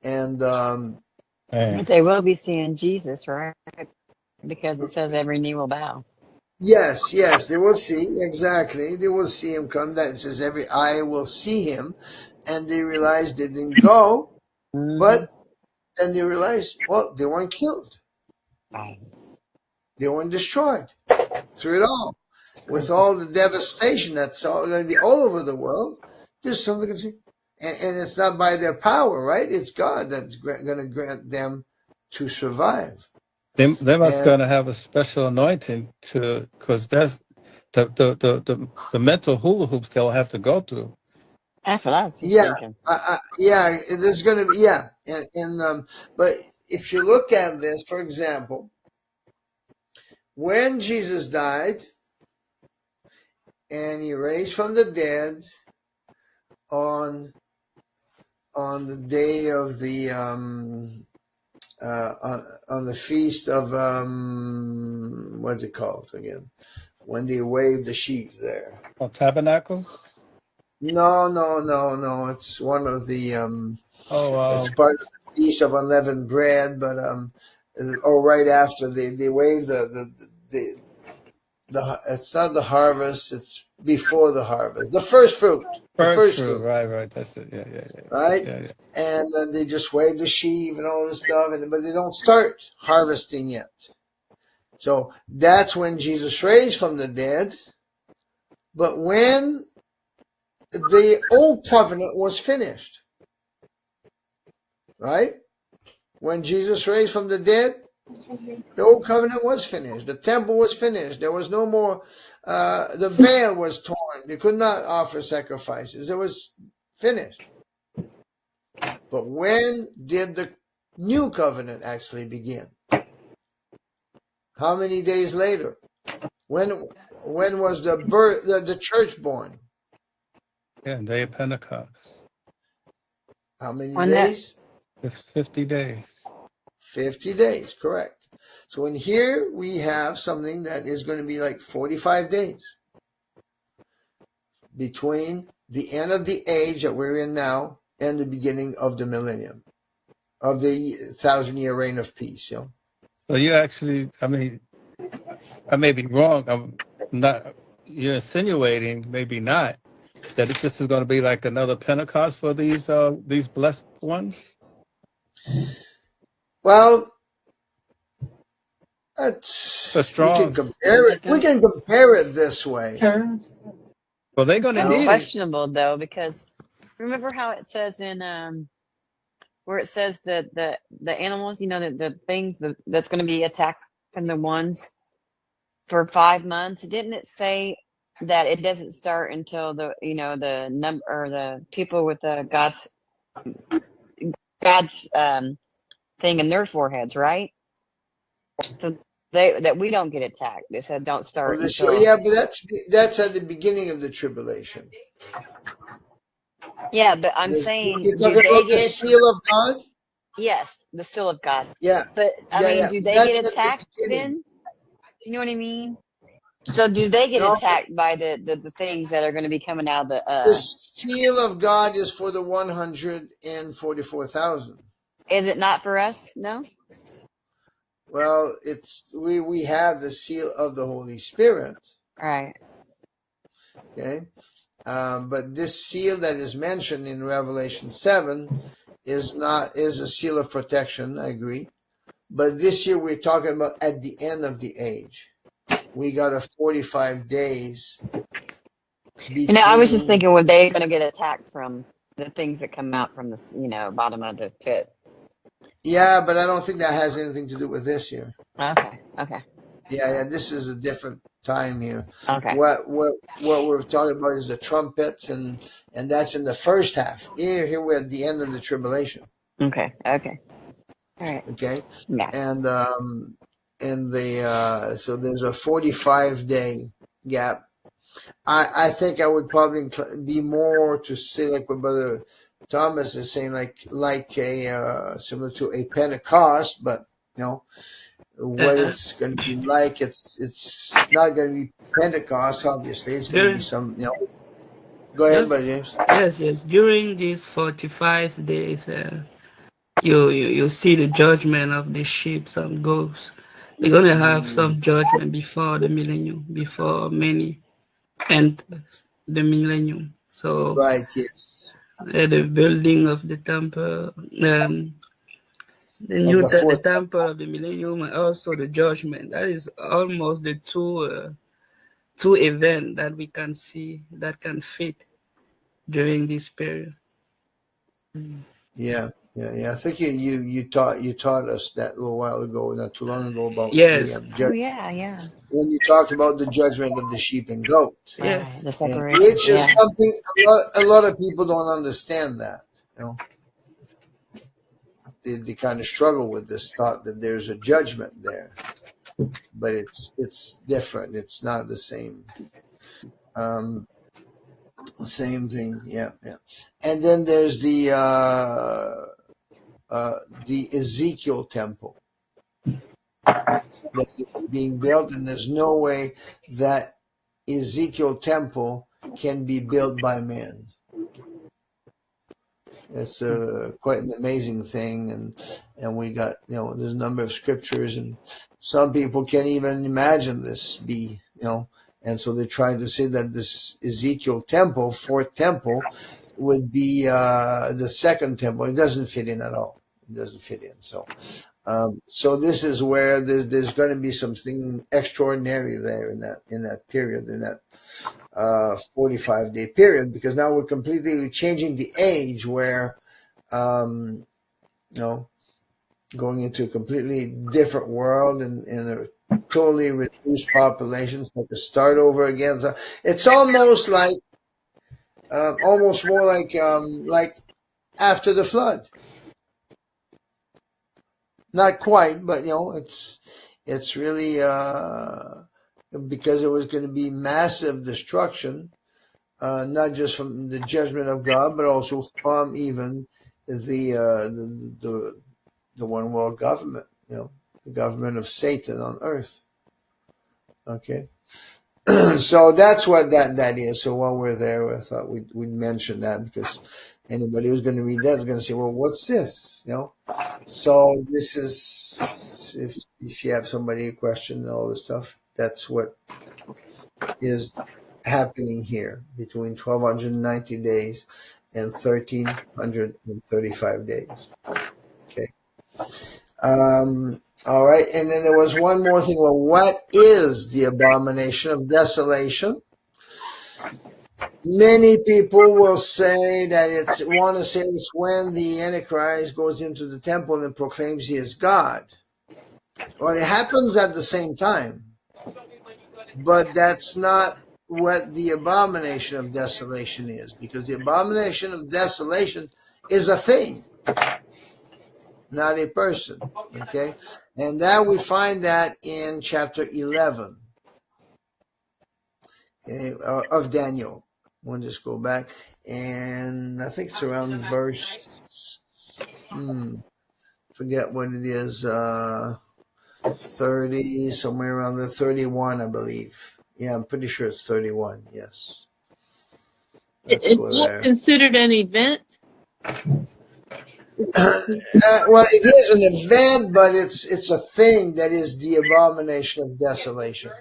S1: and
S2: But they will be seeing Jesus, right? Because it says every knee will bow.
S1: yes, they will see, exactly. They will see him come. That says every eye will see him, and they realize they didn't go, but then they realize, well, they weren't killed. They weren't destroyed through it all. With all the devastation that's all going to be all over the world, there's something to see. And it's not by their power, right? It's God that's going to grant them to survive.
S3: They must going to have a special anointing because that's the mental hula hoops they'll have to go through.
S2: That's what I was just thinking.
S1: There's going to be but if you look at this, for example, when Jesus died and he raised from the dead on the day of the on the feast of what's it called again? When they waved the sheep there.
S3: Oh, tabernacle?
S1: No. It's one of the it's part of the feast of unleavened bread, but right after they wave the it's not the harvest, it's before the harvest. The first fruit.
S3: First fruit. Right. That's it. Yeah.
S1: Right?
S3: Yeah.
S1: And then they just wave the sheaf and all this stuff, but they don't start harvesting yet. So that's when Jesus raised from the dead. But when the old covenant was finished, right? When Jesus raised from the dead, the old covenant was finished. The temple was finished. There was no more, the veil was torn. They could not offer sacrifices. It was finished. But when did the new covenant actually begin? How many days later? When was the church born?
S3: Yeah, day of Pentecost.
S1: How many days?
S3: 50 days.
S1: 50 days, correct. So in here we have something that is going to be like 45 days between the end of the age that we're in now and the beginning of the millennium, of the 1,000-year reign of peace. So
S3: you actually, I may be wrong. I'm not. You're insinuating, maybe not, that this is going to be like another Pentecost for these blessed ones.
S1: Well,
S3: we
S1: can compare it. We can compare it this way.
S3: Well, they're going to need
S2: questionable though, because remember how it says in where it says that the animals, the things that's going to be attacking the ones for 5 months. Didn't it say that it doesn't start until the number or the people with the God's thing in their foreheads, right? So that we don't get attacked. They said don't start until
S1: but that's at the beginning of the tribulation.
S2: Yeah, but I'm saying,
S1: you're talking about the seal of God?
S2: Yes, the seal of God.
S1: Yeah.
S2: But do they get attacked then? You know what I mean? So do they get attacked by the things that are going to be coming out of
S1: the seal of God is for the 144,000.
S2: Is it not for us? No.
S1: Well, it's we have the seal of the Holy Spirit.
S2: Right.
S1: Okay. But this seal that is mentioned in Revelation 7 is a seal of protection, I agree. But this year we're talking about at the end of the age. We got a 45 days.
S2: I was just thinking, were they going to get attacked from the things that come out from the bottom of the pit?
S1: Yeah, but I don't think that has anything to do with this year.
S2: Okay.
S1: Yeah, this is a different time here.
S2: Okay.
S1: What we're talking about is the trumpets, and that's in the first half. Here we're at the end of the tribulation.
S2: Okay. All right.
S1: Okay.
S2: Yeah.
S1: And so there's a 45-day gap I think I would probably be more to say like what Brother Thomas is saying, like a similar to a Pentecost, but what
S5: Uh,
S1: it's going to be like. It's not going to be Pentecost, obviously. It's going to be
S5: during
S1: some. Go ahead,
S5: just
S1: Brother James.
S5: yes, during these 45 days, you see the judgment of the sheep and goats. We're gonna have some judgment before the millennium, before many enters the millennium. So
S1: Right. Yes.
S5: the building of the temple,
S1: Of the
S5: the
S1: fourth.
S5: temple of the millennium, and also the judgment. That is almost the two events that we can see that can fit during this period.
S1: Yeah. I think you taught us that a little while ago, not too long ago, about the
S5: Yes,
S2: Oh,
S1: judgment.
S2: yeah.
S1: When you talked about the judgment of the sheep and goat,
S5: yes,
S2: Right. The
S1: and
S2: separation.
S1: which is
S2: Yeah.
S1: something a lot of people don't understand that. They kind of struggle with this thought that there's a judgment there, but it's different. It's not the same. Um, Same thing. Yeah. And then there's the Ezekiel temple that is being built, and there's no way that Ezekiel temple can be built by man. It's quite an amazing thing, and we got there's a number of scriptures, and some people can't even imagine this and so they're trying to say that this Ezekiel temple, fourth temple, would be the second temple. It doesn't fit in at all. It doesn't fit in. So this is where there's going to be something extraordinary there in that period, in that 45-day period, because now we're completely changing the age where going into a completely different world and a totally reduced population, so to start over again. So it's almost like almost more like after the flood. Not quite, but it's really because it was going to be massive destruction, not just from the judgment of God, but also from even the one world government, the government of Satan on earth. Okay. So that's what that is. So while we're there, I thought we'd mention that, because anybody who's going to read that is going to say, well, what's this? So this is, if you have somebody a question and all this stuff, that's what is happening here between 1,290 days and 1,335 days. Okay. All right. And then there was one more thing. Well, what is the abomination of desolation? Many people will say that it's when the Antichrist goes into the temple and proclaims he is God. Well, it happens at the same time, but that's not what the abomination of desolation is, because the abomination of desolation is a thing, not a person. Okay. And that we find that in chapter 11 of Daniel. We'll just go back, and I think it's around verse, forget what it is, 30, somewhere around the 31, I believe. Yeah, I'm pretty sure it's 31. Yes. Let's
S4: Is
S1: go
S4: that
S1: there.
S4: considered an event?
S1: Well, it is an event, but it's a thing that is the abomination of desolation.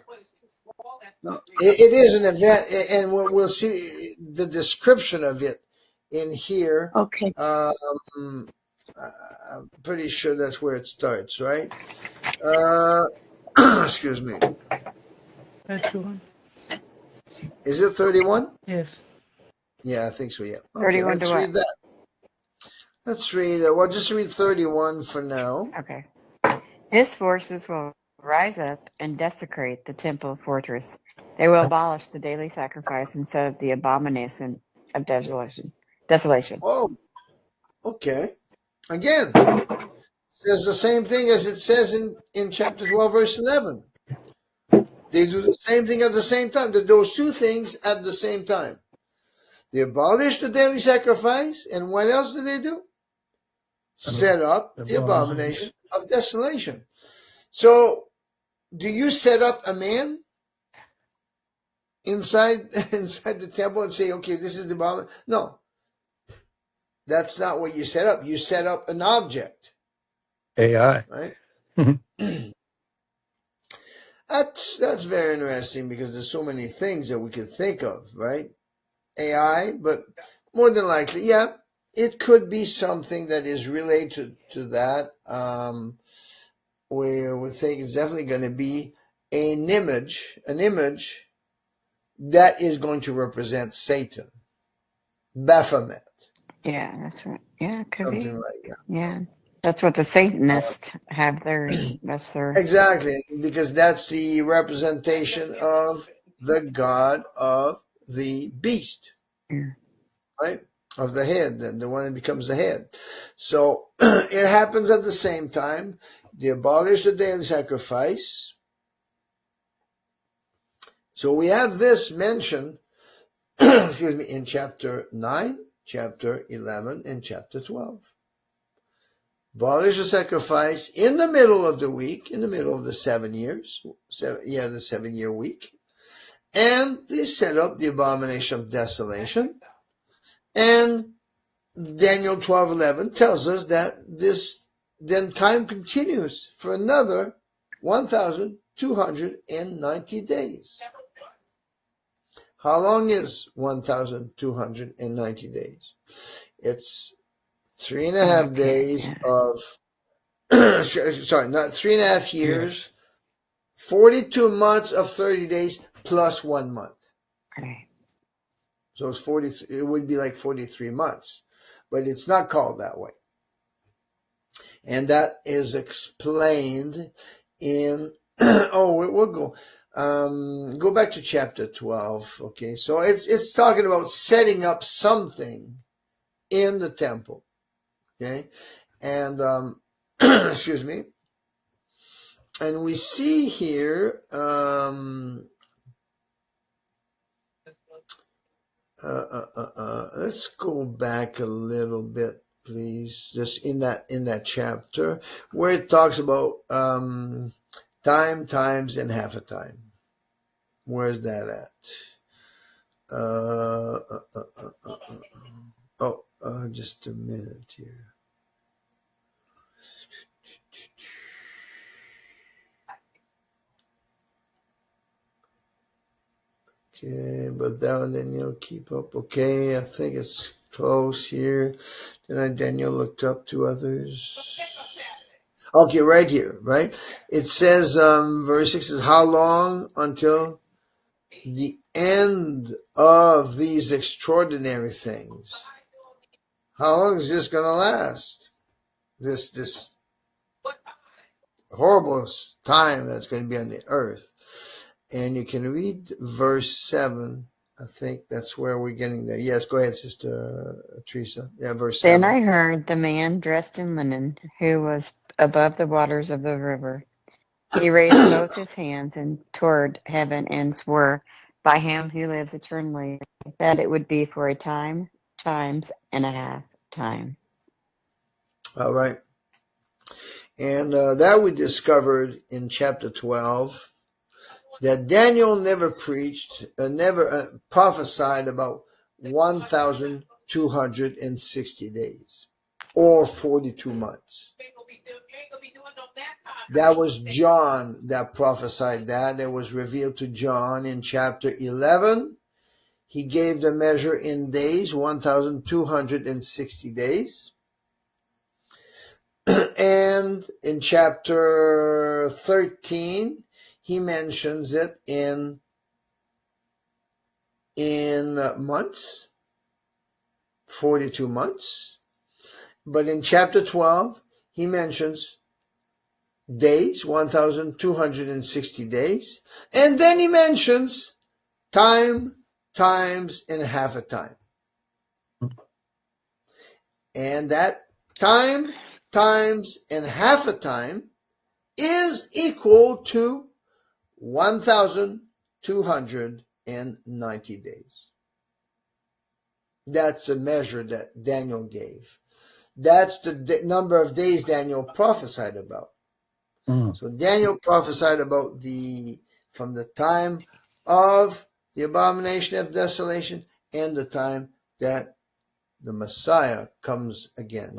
S1: It is an event, and we'll see the description of it in here.
S4: Okay.
S1: I'm pretty sure that's where it starts, right? Excuse me.
S5: 31.
S1: Is it 31?
S5: Yes.
S1: Yeah, I think so, yeah. Okay,
S2: 31 to
S1: let's
S2: what?
S1: read that. Let's read, just read 31 for now.
S2: Okay. His forces will rise up and desecrate the temple fortress. They will abolish the daily sacrifice and set up the abomination of desolation.
S1: Oh, okay. Again, says the same thing as it says in chapter 12, verse 11. They do the same thing at the same time. Those two things at the same time. They abolish the daily sacrifice, and what else do they do? Set up the abomination of desolation. So, do you set up a man inside the temple and say, okay, this is the abomination? No, that's not what you set up. You set up an object.
S3: AI.
S1: Right? That's very interesting because there's so many things that we could think of, right? AI, but more than likely, yeah, it could be something that is related to that. We think it's definitely going to be an image that is going to represent Satan, Baphomet.
S2: Yeah, that's right. Yeah, it could
S1: Something
S2: be.
S1: like that.
S2: Yeah. That's what the Satanists have theirs. That's their.
S1: Exactly, because that's the representation of the god of the beast,
S2: Yeah.
S1: right? Of the head, and the one that becomes the head. So it happens at the same time. They abolish the daily sacrifice. So we have this mentioned, excuse me, in chapter 9, chapter 11, and chapter 12. Abolish the sacrifice in the middle of the week, in the middle of the 7 years, the 7-year week. And they set up the abomination of desolation. And Daniel 12:11 tells us that this then time continues for another 1,290 days. How long is 1,290 days? It's 3.5 days of, sorry, not 3.5 years, 42 months of 30 days plus 1 month.
S2: Okay.
S1: So it's 40. It would be like 43 months, but it's not called that way. And that is explained in, we'll go back to chapter 12. Okay. So it's talking about setting up something in the temple. Okay. And, excuse me. And we see here, let's go back a little bit, please, just in that chapter where it talks about time, times, and half a time. Where's that at? Just a minute here. Okay, but then you'll keep up. Okay, I think it's close here. Then Daniel looked up to others. Okay, right here, right? It says, verse 6 is, how long until the end of these extraordinary things? How long is this going to last? This horrible time that's going to be on the earth. And you can read verse 7. I think that's where we're getting there. Yes, go ahead, Sister Teresa. Yeah, verse 7.
S2: Then I heard the man dressed in linen who was above the waters of the river. He raised both his hands and toward heaven and swore by him who lives eternally that it would be for a time, times, and a half time.
S1: All right. And that we discovered in chapter 12. That Daniel never preached, never prophesied about 1,260 days or 42 months. That was John that prophesied that. It was revealed to John in chapter 11. He gave the measure in days, 1,260 days. And in chapter 13, he mentions it in months, 42 months. But in chapter 12, he mentions days, 1,260 days. And then he mentions time, times, and half a time. And that time, times, and half a time is equal to 1,290 days. That's the measure that Daniel gave. That's the number of days Daniel prophesied about. So Daniel prophesied about from the time of the abomination of desolation and the time that the Messiah comes again.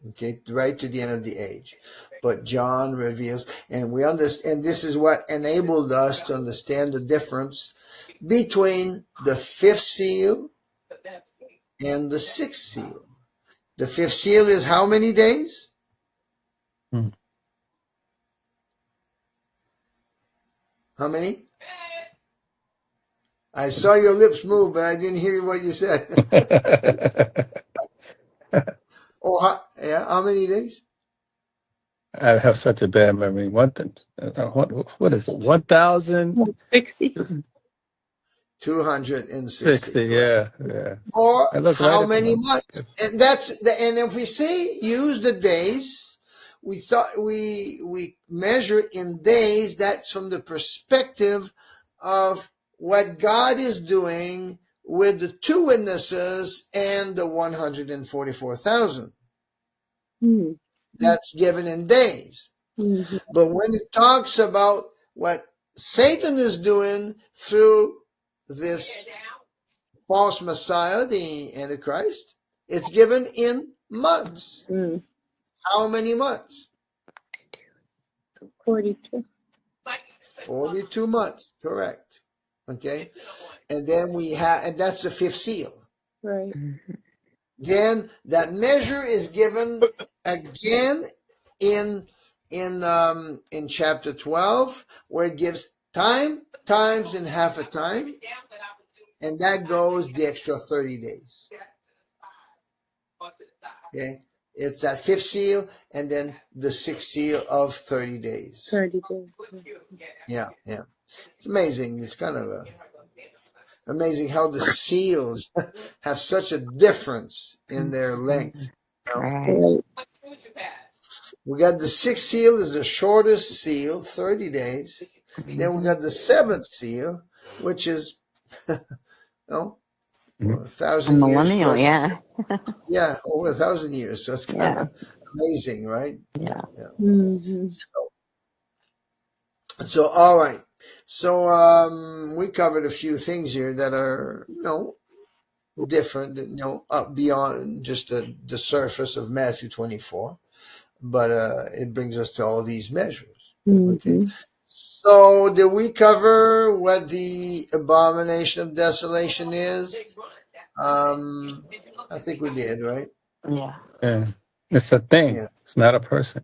S1: Okay, right to the end of the age. But John reveals, and we understand, this is what enabled us to understand the difference between the fifth seal and the sixth seal. The fifth seal is how many days? How many? I saw your lips move, but I didn't hear what you said. How many days?
S3: I have such a bad memory. What is it? 1,060.
S1: 260.
S3: Yeah.
S1: Or how
S3: right
S1: many months? And if we say use the days, we measure in days. That's from the perspective of what God is doing with the two witnesses and the 144,000. That's given in days. But when it talks about what Satan is doing through this false Messiah, the Antichrist, it's given in months. How many months?
S4: 42.
S1: 42 months, correct. Okay. And then and that's the fifth seal.
S4: Right.
S1: Then that measure is given again in chapter 12, where it gives time, times, and half a time. And that goes the extra 30 days. Okay. It's that fifth seal and then the sixth seal of 30 days.
S4: 30 days.
S1: Yeah. It's amazing. It's kind of amazing how the seals have such a difference in their length.
S4: Right.
S1: We got the sixth seal is the shortest seal, 30 days. Then we got the seventh seal, which is 1,000 years plus. Yeah, over 1,000 years. So it's kind of amazing, right?
S2: Yeah.
S1: So all right. So we covered a few things here that are different, beyond just the surface of Matthew 24, but it brings us to all these measures. Okay. So did we cover what the abomination of desolation is? I think we did, right?
S2: Yeah.
S3: It's a thing.
S1: Yeah.
S3: It's not a person.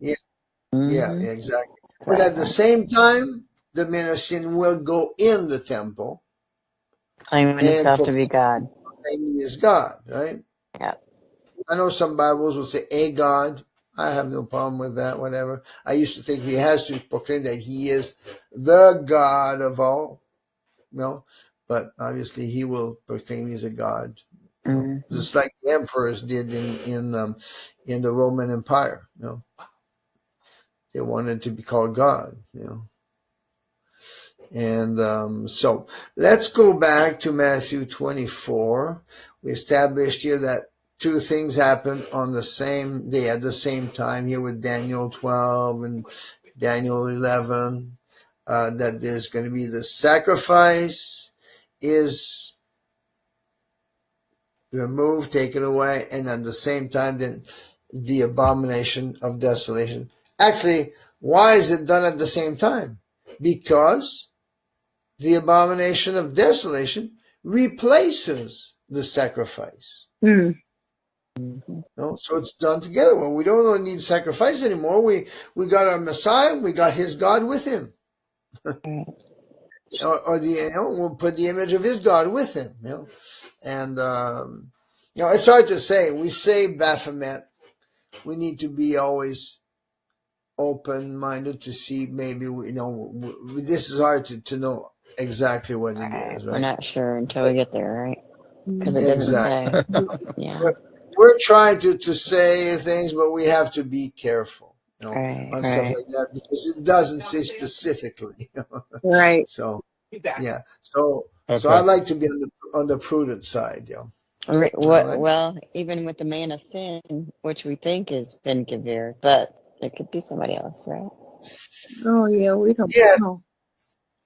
S1: Yeah, exactly. But at the same time, the man of sin will go in the temple,
S2: claiming himself to be God.
S1: Claiming he is God, right?
S2: Yeah.
S1: I know some Bibles will say a God. I have no problem with that, whatever. I used to think he has to proclaim that he is the God of all. But obviously he will proclaim he's a God. Just like the emperors did in the Roman Empire. They wanted to be called God. And so let's go back to Matthew 24. We established here that two things happened on the same day at the same time here with Daniel 12 and Daniel 11, that there's going to be the sacrifice is removed, taken away, and at the same time then the abomination of desolation. Actually, why is it done at the same time? Because the abomination of desolation replaces the sacrifice. So it's done together. Well, we don't need sacrifice anymore. We got our Messiah. We got his God with him. We'll put the image of his God with him. And it's hard to say. We say Baphomet. We need to be always open-minded to see. Maybe this is hard to know exactly what it is. Right?
S2: We're not sure until we get there, right? Because it doesn't say. Yeah.
S1: We're trying to say things, but we have to be careful.
S2: Right,
S1: on stuff
S2: right.
S1: like that, because it doesn't say specifically.
S4: Right.
S1: So yeah, so
S3: Okay.
S1: I'd like to be on the prudent side. All
S2: What?
S1: right.
S2: Well, even with the man of sin, which we think is Ben Gavir, but it could be somebody else, right?
S4: Oh, yeah, we don't
S1: Yeah,
S4: know.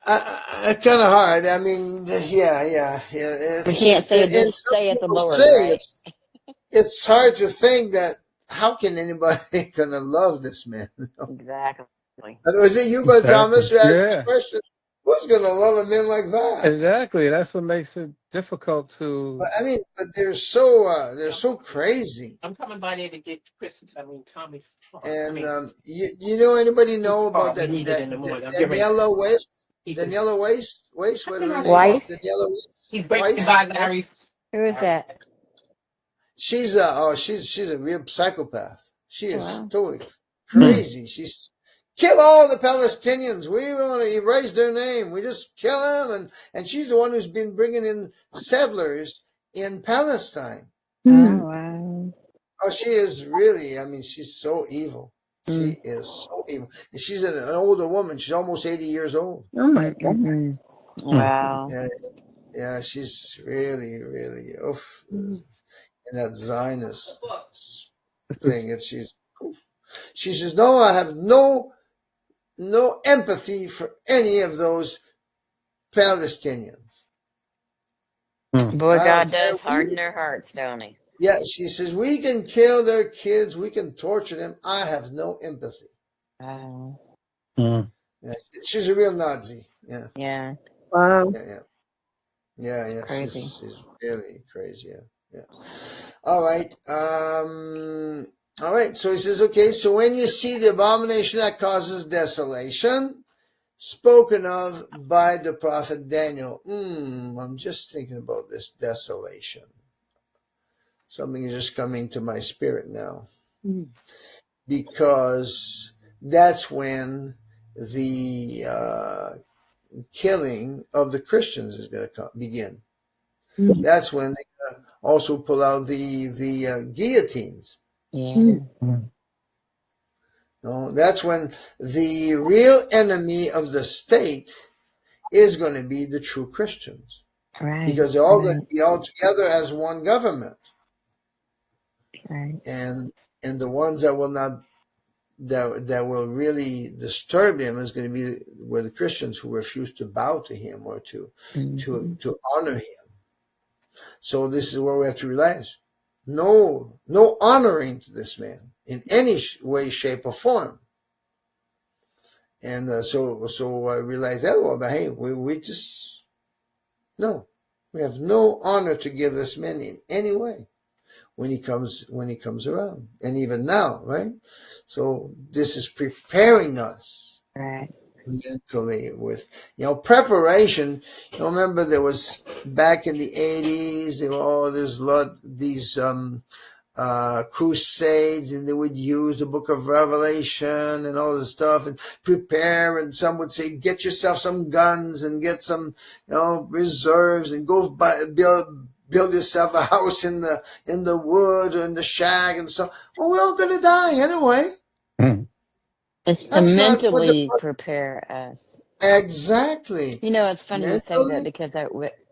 S1: kind of hard. I mean, yeah.
S2: We can't say it.
S1: And
S2: This
S1: some
S2: saith the
S1: people
S2: Lord,
S1: say
S2: right?
S1: it's hard to think that how can anybody gonna love this man?
S2: Exactly.
S1: Was it you, Brother
S3: Exactly.
S1: Thomas, who asked this
S3: Yeah.
S1: question? Who's gonna love a man like that?
S3: Exactly. That's what makes it difficult
S1: But
S3: to.
S1: I mean, but they're so crazy.
S6: I'm coming by there to get Tommy's.
S1: And you know anybody know about
S6: We need it in the morning. I'm getting ready.
S1: Daniela Waste?
S6: He just,
S1: Daniela Waste, what her name is?
S2: Weiss?
S1: Daniela Waste.
S6: he's breaking
S1: Weiss?
S6: by
S1: Yeah.
S6: Larry's.
S2: Who is that?
S1: She's she's a real psychopath. She is
S2: Wow.
S1: totally crazy. She's kill all the Palestinians. We want to erase their name. We just kill them. And she's the one who's been bringing in settlers in Palestine.
S2: Oh,
S4: Hmm.
S2: wow.
S1: Oh, she is really. I mean, she's so evil.
S2: Mm.
S1: She is so evil. And she's an older woman. She's almost 80 years old.
S4: Oh, my God.
S2: Mm-mm. Wow.
S1: Yeah, she's really, really oof.
S4: Mm.
S1: And that Zionist thing. She says, no, I have no empathy for any of those Palestinians.
S2: Boy,
S1: I don't
S2: God
S1: care.
S2: does harden their hearts, don't he?
S1: Yeah, she says, we can kill their kids, we can torture them. I have no empathy.
S2: Wow.
S3: Mm.
S1: Yeah, she's a real Nazi. Yeah.
S2: Yeah.
S4: Wow.
S1: Yeah.
S2: Crazy.
S1: She's really crazy. Yeah. All right. All right. So he says, okay, so when you see the abomination that causes desolation, spoken of by the prophet Daniel. I'm just thinking about this desolation. Something is just coming to my spirit now.
S4: Mm.
S1: Because that's when the killing of the Christians is going to begin.
S4: Mm.
S1: That's when they're going to also pull out the guillotines.
S2: Yeah.
S1: That's when the real enemy of the state is going to be the true Christians.
S2: Right.
S1: Because they're all going to be all together as one government.
S2: Right.
S1: And the ones that will not that will really disturb him is going to be were the Christians who refuse to bow to him or to honor him. So this is where we have to realize no honoring to this man in any way, shape, or form. And so I realized that but hey, we just we have no honor to give this man in any way when he comes around, and even now, right? So this is preparing us
S2: Right.
S1: mentally with preparation. Remember there was back in the 80s there were all these crusades, and they would use the book of Revelation and all this stuff and prepare, and some would say get yourself some guns and get some reserves and go build yourself a house in the wood or in the shack and so. Well, we're all gonna die anyway.
S2: It's to
S1: That's not what
S2: mentally prepare us.
S1: exactly.
S2: It's funny you say that
S1: Mentally,
S2: because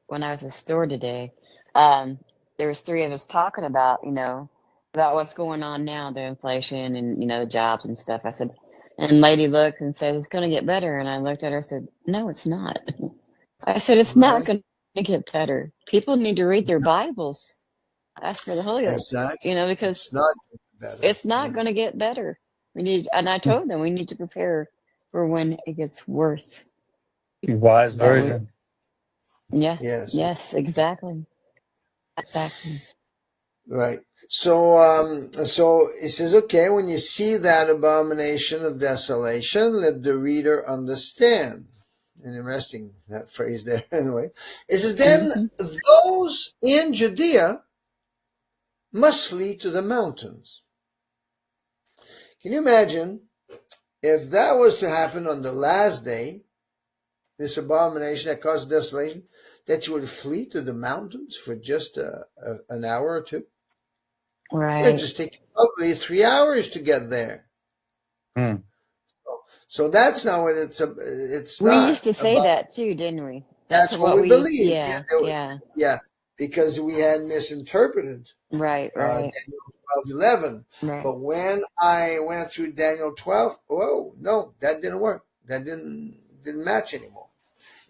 S2: when I was at the store today, there was three of us talking about, about what's going on now, the inflation and, the jobs and stuff. I said, and lady looked and said, it's going to get better. And I looked at her and said, no, it's not. I said, it's not
S1: right?
S2: going to get better. People need to read their Bibles. Ask for the Holy Ghost,
S1: Exactly.
S2: because
S1: It's not better.
S2: it's not going to get better. And I told them we need to prepare for when it gets worse.
S3: Wise version.
S2: Yeah.
S1: Yes.
S2: Yes, exactly.
S1: Right. So it says, okay, when you see that abomination of desolation, let the reader understand. Interesting, that phrase there. Anyway, it says, then those in Judea must flee to the mountains. Can you imagine if that was to happen on the last day, this abomination that caused desolation, that you would flee to the mountains for just an hour or two?
S2: Right.
S1: It would just take probably 3 hours to get there.
S3: Hmm.
S1: So that's not what it's
S2: We
S1: not
S2: used to say
S1: about.
S2: that too, didn't we? That's
S1: That's what
S2: what
S1: we
S2: we used.
S1: believed.
S2: Yeah, yeah.
S1: Yeah, because we had misinterpreted
S2: Right, right,
S1: Daniel 12:11.
S2: right.
S1: But when I went through Daniel 12, whoa, no, that didn't work. That didn't match anymore.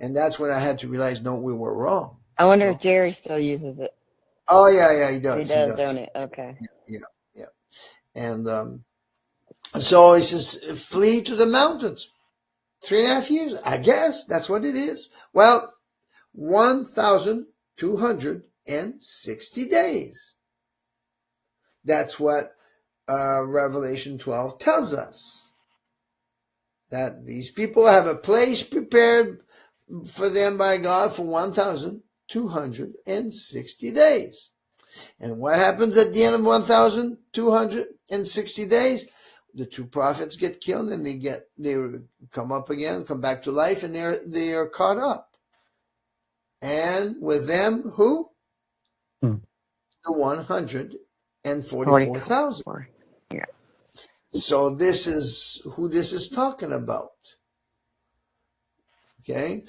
S1: And that's when I had to realize, no, we were wrong.
S2: I wonder if
S1: No.
S2: Jerry still uses it.
S1: Oh yeah, he
S2: He
S1: does. He
S2: does, don't
S1: does.
S2: he? Okay.
S1: Yeah, yeah. And so he says, flee to the mountains. 3.5 years. I guess that's what it is. Well, 1,260 days. That's what Revelation 12 tells us. That these people have a place prepared for them by God for 1,260 days. And what happens at the end of 1,260 days? The two prophets get killed, and they come up again, come back to life, and they are caught up. And with them, who?
S3: Hmm.
S1: The 144,000.
S2: 44. Yeah.
S1: So this is who this is talking about. Okay.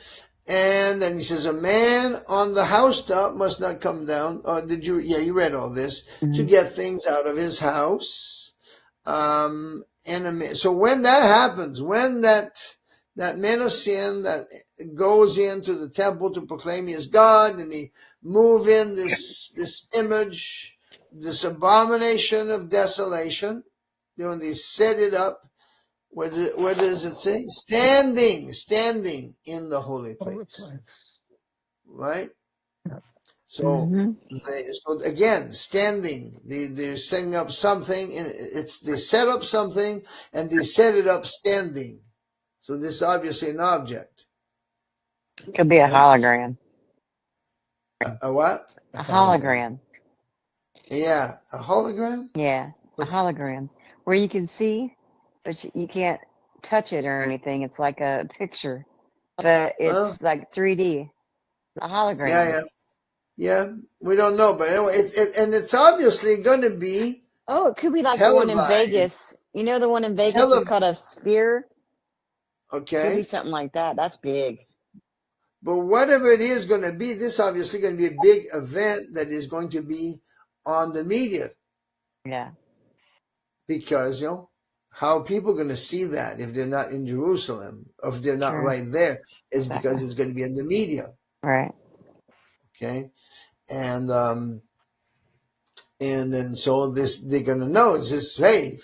S1: And then he says, a man on the housetop must not come down. Oh, you read all this, to get things out of his house. So when that happens, when that man of sin that goes into the temple to proclaim he is God, and he move in this image, this abomination of desolation, when they set it up, where does it say? Standing in the holy place, right? So, so again, standing. They're setting up something, and they set up something, and they set it up standing. So this is obviously an object.
S2: Could be a
S1: Okay?
S2: hologram.
S1: A what?
S2: A hologram.
S1: Yeah, a hologram.
S2: Yeah, a hologram. Where you can see, but you can't touch it or anything. It's like a picture, but
S1: Well,
S2: it's like 3D. A hologram.
S1: yeah. We don't know, but anyway, it's obviously going to be
S2: Oh, it could be like the one in
S1: televised.
S2: Vegas. You know, the one in Vegas is
S1: Televised.
S2: called a sphere. Could be
S1: Okay.
S2: something like that. That's big.
S1: But whatever it is going to be, this obviously going to be a big event that is going to be on the media,
S2: Yeah,
S1: because how are people going to see that if they're not in Jerusalem, or if they're not
S2: true.
S1: right there? It's because
S2: Exactly.
S1: it's going to be in the media.
S2: Right.
S1: Okay. And then so they're going to know. It's just, hey,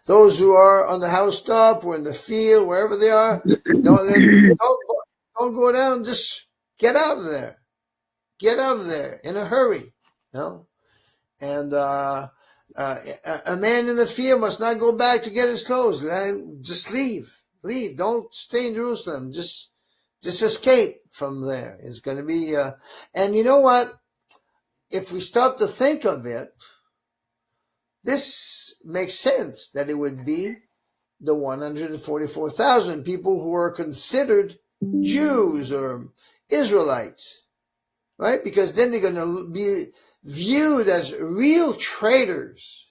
S1: those who are on the housetop or in the field, wherever they are, don't go down. Just get out of there. Get out of there in a hurry. And a man in the field must not go back to get his clothes. Just leave. Don't stay in Jerusalem. Just escape from there. It's going to be, and you know what? If we stop to think of it, this makes sense that it would be the 144,000 people who are considered Jews or Israelites, right? Because then they're going to be viewed as real traitors.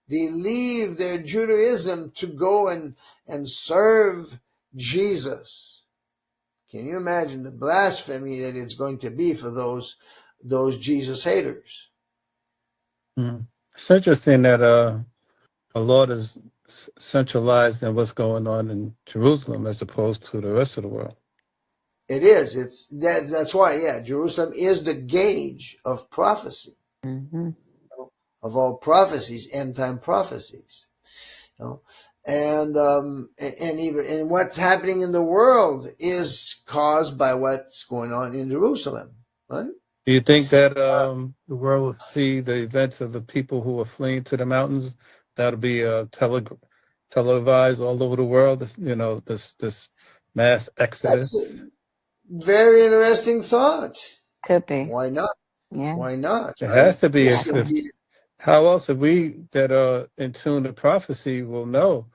S1: They leave their Judaism to go and serve Jesus. Can you imagine the blasphemy that it's going to be for those Jesus haters?
S3: It's interesting that the Lord is centralized in what's going on in Jerusalem as opposed to the rest of the world.
S1: It is. That's why. Yeah, Jerusalem is the gauge of prophecy, of all prophecies, end time prophecies. And what's happening in the world is caused by what's going on in Jerusalem, right?
S3: Do you think that the world will see the events of the people who are fleeing to the mountains? That'll be televised all over the world. This mass exodus.
S1: That's a very interesting thought.
S2: Could be.
S1: Why not?
S2: Yeah.
S1: Why not?
S3: It
S1: Right?
S3: has to be.
S1: This could be.
S3: How else have we that are in tune to prophecy will know?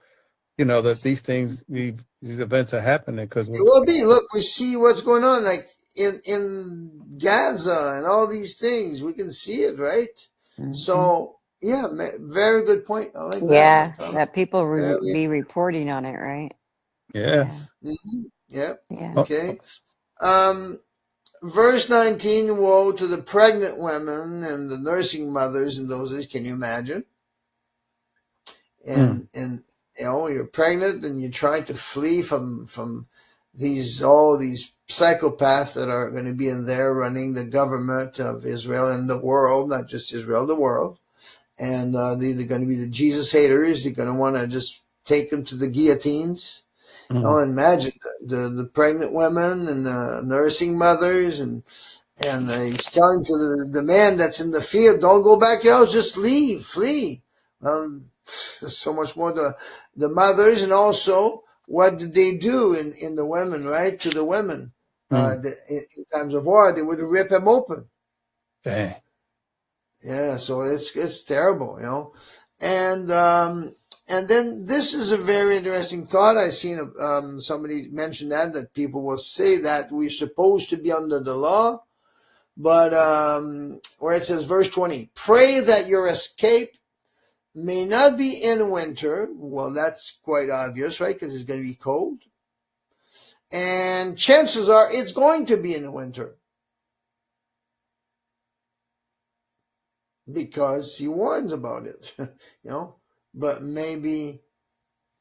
S3: That these things, these events are happening because
S1: It will be. Look, we see what's going on, like in Gaza and all these things. We can see it, right? So Yeah, very good point. I like that,
S2: Yeah,
S1: Mark.
S2: that people
S1: Very.
S2: be reporting on it, right?
S3: Yeah.
S2: Yeah,
S1: Yeah.
S2: yeah.
S3: Oh,
S1: Okay. Um, verse 19, woe to the pregnant women and the nursing mothers in those days. Can you imagine?
S3: mm,
S1: And you're pregnant and you're trying to flee from all these psychopaths that are going to be in there running the government of Israel and the world, not just Israel, the world. And they're going to be the Jesus haters. They're going to want to just take them to the guillotines.
S3: mm.
S1: Oh, imagine the pregnant women and the nursing mothers, and he's telling to the man that's in the field, don't go back to your house, just leave, flee. There's so much more. The mothers, and also what did they do in the women, right? To the women,
S3: Mm.
S1: in times of war, they would rip them open.
S3: Dang.
S1: Yeah, so it's terrible, and then this is a very interesting thought. I seen somebody mention that people will say that we're supposed to be under the law, but where it says verse 20, pray that your escape may not be in winter. Well, that's quite obvious, right? Because it's going to be cold, and chances are it's going to be in the winter because he warns about it, but maybe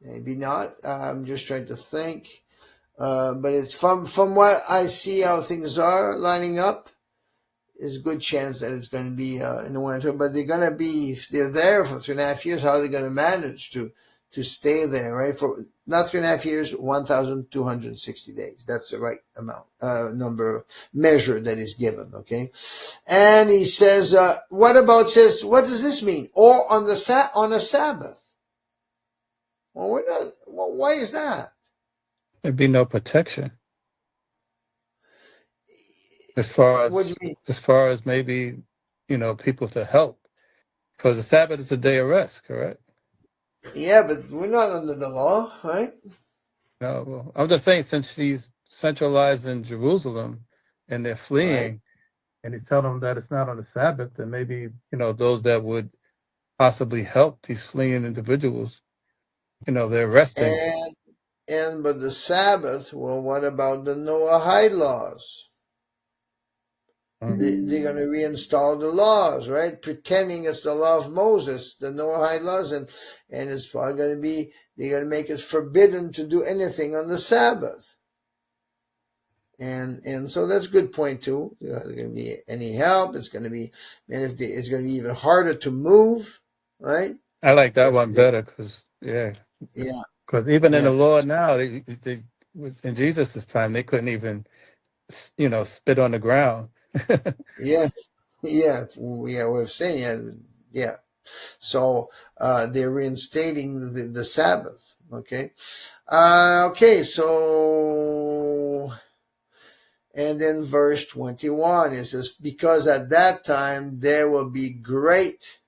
S1: not. I'm just trying to think. But it's from what I see how things are lining up, there's a good chance that it's going to be in the winter. But they're going to be, if they're there for 3.5 years, how are they going to manage to stay there, right? For not 3.5 years, 1,260 days. That's the right amount, number, measure that is given, okay? And he says, what does this mean? Or on on a Sabbath? Well, we're not, well, why is that?
S3: There'd be no protection as far
S1: What do
S3: as
S1: you mean?
S3: maybe, people to help. Because the Sabbath is a day of rest, correct?
S1: Yeah, but we're not under the law, right?
S3: No, well, I'm just saying, since she's centralized in Jerusalem and they're
S1: Right.
S3: fleeing, and he's telling them that it's not on the Sabbath, then maybe, those that would possibly help these fleeing individuals, they're resting.
S1: But the Sabbath, well, what about the Noahide laws?
S3: Mm.
S1: They're going to reinstall the laws, right? Pretending it's the law of Moses, the Noahide laws, and it's probably going to be, they're going to make it forbidden to do anything on the Sabbath. And so that's a good point too. There's going to be any help. It's going to be, it's going to be even harder to move, right?
S3: I like that
S1: If
S3: one better because,
S1: yeah,
S3: because even in the
S1: yeah,
S3: law now, in Jesus' time, they couldn't even, spit on the ground.
S1: yeah, yeah, we're saying, yeah. So they're reinstating the Sabbath. Okay. Okay. So, and then verse 21, it says, because at that time there will be great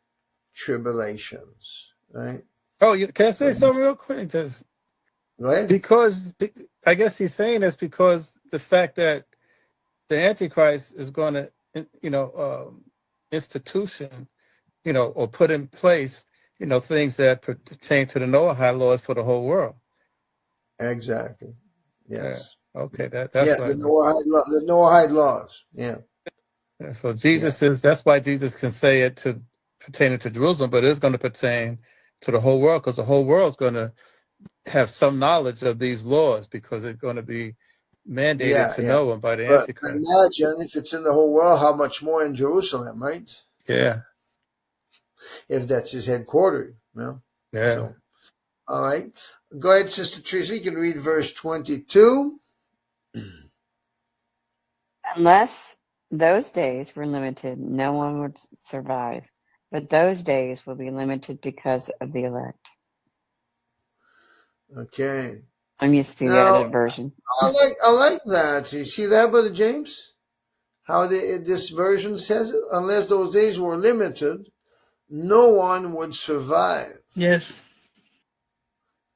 S1: tribulations. Right.
S3: Oh, can I
S1: So
S3: say something real quick? Just
S1: go ahead.
S3: because I guess he's saying this because the fact that the Antichrist is going to, institution, or put in place, things that pertain to the Noahide laws for the whole world.
S1: Exactly.
S3: Yeah.
S1: Yes.
S3: Okay.
S1: Yeah.
S3: That's what.
S1: The Noahide laws. Yeah.
S3: Yeah, so
S1: Yeah.
S3: that's why Jesus can say it to pertaining to Jerusalem, but it's going to pertain to the whole world because the whole world's going to have some knowledge of these laws because it's going to be mandated
S1: Yeah.
S3: to
S1: Yeah.
S3: know them by the
S1: But
S3: Antichrist.
S1: imagine if it's in the whole world, how much more in Jerusalem, right?
S3: Yeah.
S1: If that's his headquarters,
S3: Yeah.
S1: So, all right. Go ahead, Sister Teresa. You can read verse 22.
S2: Unless those days were limited, no one would survive. But those days will be limited because of the elect.
S1: Okay.
S2: I'm used to the
S1: Now,
S2: other version.
S1: I like that. You see that, Brother James? How this version says it? Unless those days were limited, no one would survive.
S5: Yes.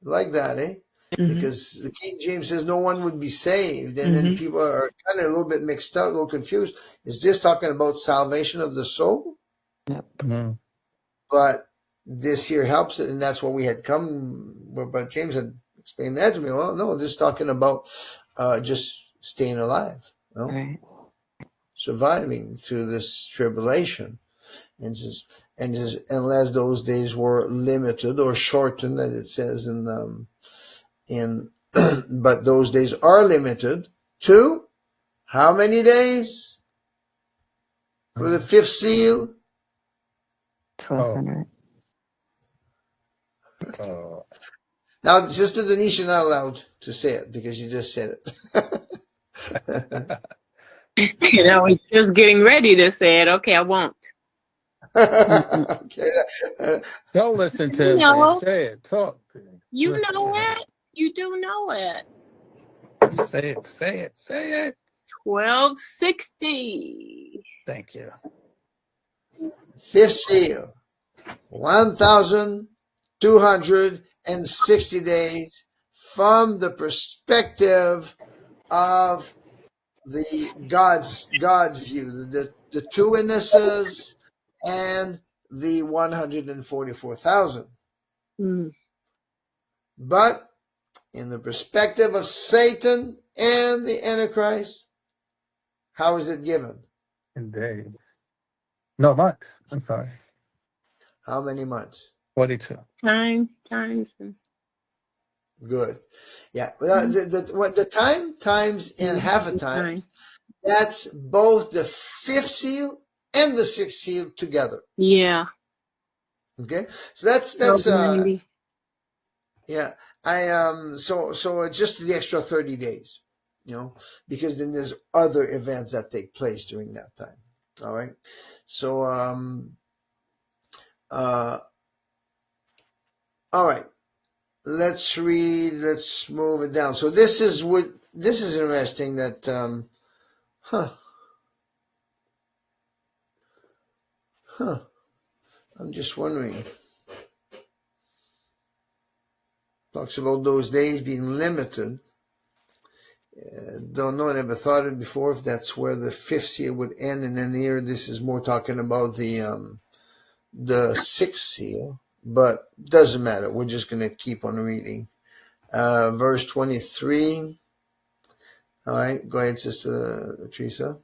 S1: Like that, eh?
S5: Mm-hmm.
S1: Because the King James says no one would be saved, and then
S5: Mm-hmm.
S1: people are kind of a little bit mixed up, a little confused. Is this talking about salvation of the soul?
S2: Nope.
S3: Mm.
S1: but this here helps it, and that's what we had come. But James had explained that to me. Well, no, this is talking about just staying alive, no,
S2: Right.
S1: surviving through this tribulation, and just unless those days were limited or shortened, as it says in but those days are limited to how many days for the fifth seal?
S2: 1,200.
S3: Oh,
S1: Now, Sister Denise, you're not allowed to say it because you just said it.
S4: And I was just getting ready to say it. Okay, I won't.
S1: Okay.
S3: don't listen to
S4: You
S3: him, P.
S4: know,
S3: Say it. Talk, P.
S4: you
S3: Listen
S4: know
S3: to him.
S4: it. You do know it.
S3: Say it. Say it. Say it.
S4: 1260.
S3: Thank you.
S1: Fifth seal, 1,260 days from the perspective of the God's view, the two witnesses and the 144,000.
S4: Mm.
S1: But in the perspective of Satan and the Antichrist, how is it given?
S3: In days. No, months. I'm sorry.
S1: How many months?
S3: 42.
S4: Times.
S1: Good. Yeah. Well, the time times in half a time, that's both the fifth seal and the sixth seal together.
S4: Yeah.
S1: Okay. So that's
S4: 1290.
S1: yeah. So it's just the extra 30 days, because then there's other events that take place during that time. All right. So all right. Let's move it down. So this is interesting that I'm just wondering. Talks about those days being limited. Don't know, I never thought of it before, if that's where the fifth seal would end, and then here this is more talking about the sixth seal, but doesn't matter. We're just going to keep on reading. Verse 23. All right, go ahead, Sister Teresa.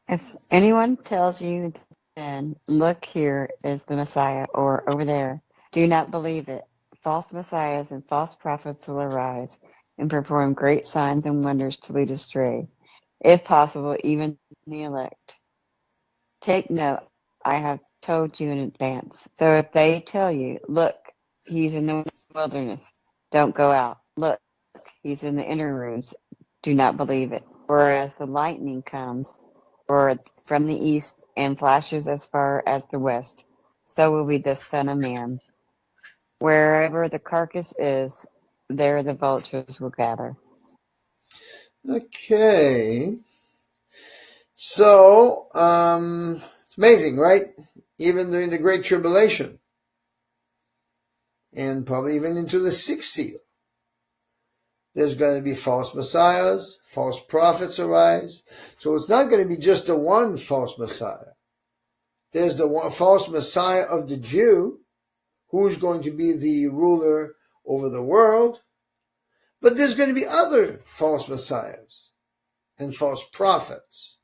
S2: If anyone tells you then, look, here is the Messiah, or over there, do not believe it. False messiahs and false prophets will arise and perform great signs and wonders to lead astray, if possible, even the elect. Take note, I have told you in advance. So if they tell you, look, he's in the wilderness, don't go out. Look, he's in the inner rooms, do not believe it. For as the lightning comes or from the east and flashes as far as the west, so will be the Son of Man. Wherever the carcass is, there the vultures will gather.
S1: Okay. So, it's amazing, right? Even during the Great Tribulation, and probably even into the sixth seal, there's going to be false messiahs, false prophets arise. So it's not going to be just the one false messiah. There's the one false messiah of the Jew, who's going to be the ruler over the world. But there's going to be other false messiahs and false prophets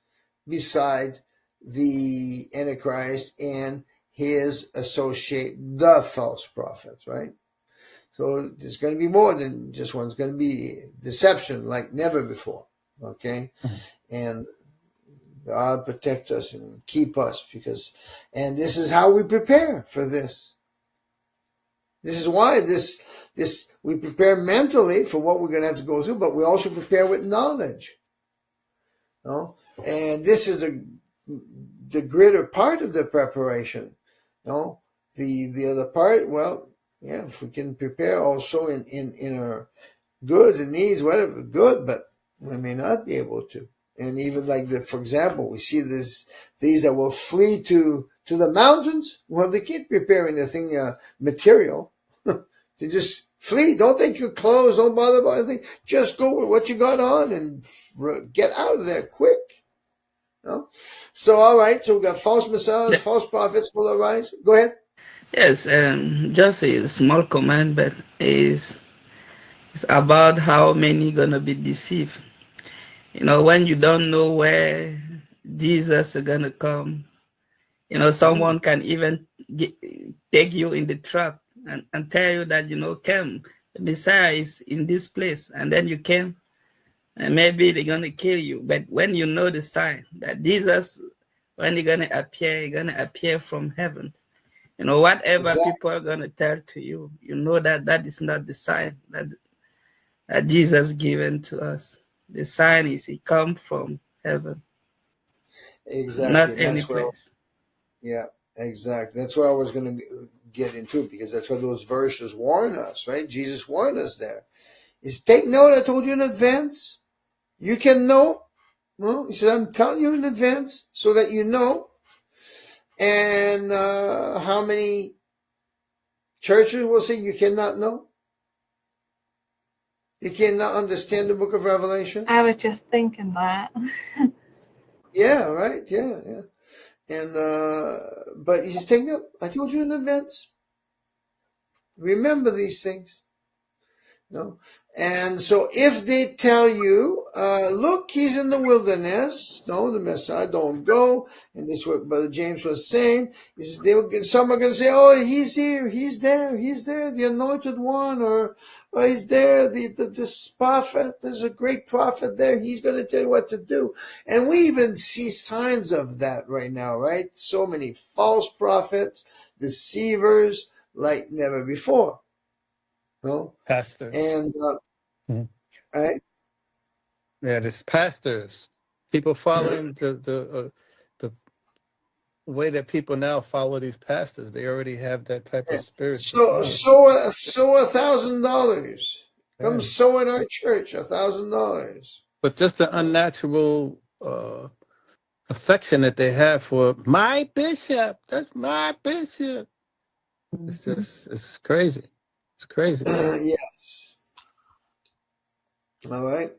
S1: beside the Antichrist and his associate, the false prophets, right? So there's going to be more than just one. It's going to be deception like never before, okay? And God protect us and keep us, and this is how we prepare for this. This is why we prepare mentally for what we're going to have to go through, but we also prepare with knowledge. And this is the greater part of the preparation. The other part, well, yeah, if we can prepare also in our goods and needs, whatever, good, but we may not be able to. And even for example, we see these that will flee to the mountains. Well, they keep preparing the thing, material. To just flee. Don't take your clothes. Don't bother about anything. Just go with what you got on and get out of there quick. No? So, all right. So we got false messiahs, false prophets will arise. Go ahead.
S5: Yes, just a small comment, but is about how many gonna be deceived. You know, when you don't know where Jesus is gonna come, you know, someone can even take you in the trap and tell you that, you know, come, the Messiah is in this place, and then you came, and maybe they're gonna kill you. But when you know the sign that Jesus, when he's gonna appear from heaven. You know, whatever
S1: Exactly.
S5: people are gonna tell to you, you know that that is not the sign that Jesus given to us. The sign is he come from heaven,
S1: Exactly.
S5: not
S1: And
S5: any
S1: that's where,
S5: place.
S1: yeah, exactly. That's where I was going to get into, because that's where those verses warn us, right? Jesus warned us there. Is take note, I told you in advance. You can know. Well, he said, I'm telling you in advance so that you know. And how many churches will say you cannot know? You cannot understand the book of Revelation?
S7: I was just thinking that.
S1: Yeah, right. Yeah, yeah. And but he's taking up. I told you in advance. Remember these things. No. And so if they tell you, look, he's in the wilderness, no, the Messiah, don't go. And this is what Brother James was saying. He says some are going to say, oh, he's here, he's there, the anointed one, or he's there, this prophet, there's a great prophet there, he's going to tell you what to do. And we even see signs of that right now, right? So many false prophets, deceivers, like never before. No?
S3: Pastors.
S1: And
S3: Mhm.
S1: right?
S3: Yeah, there's pastors. People following the way that people now follow these pastors. They already have that type of
S1: Yeah.
S3: spirit to
S1: So
S3: follow.
S1: sow $1,000. Come
S3: Yeah.
S1: sow in our church $1,000.
S3: But just the
S1: No.
S3: unnatural affection that they have for my bishop. That's my bishop. It's crazy. It's crazy.
S1: Yes. All right.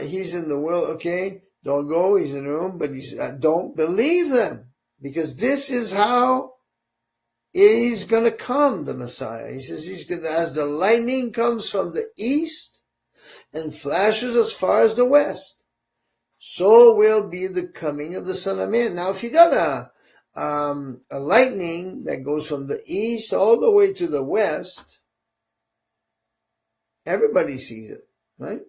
S1: He's in the will. Okay. Don't go. He's in the room, but he's don't believe them, because this is how he's going to come, the Messiah. He says he's going to, as the lightning comes from the east and flashes as far as the west, so will be the coming of the Son of Man. Now, if you got a lightning that goes from the east all the way to the west, everybody sees it, right?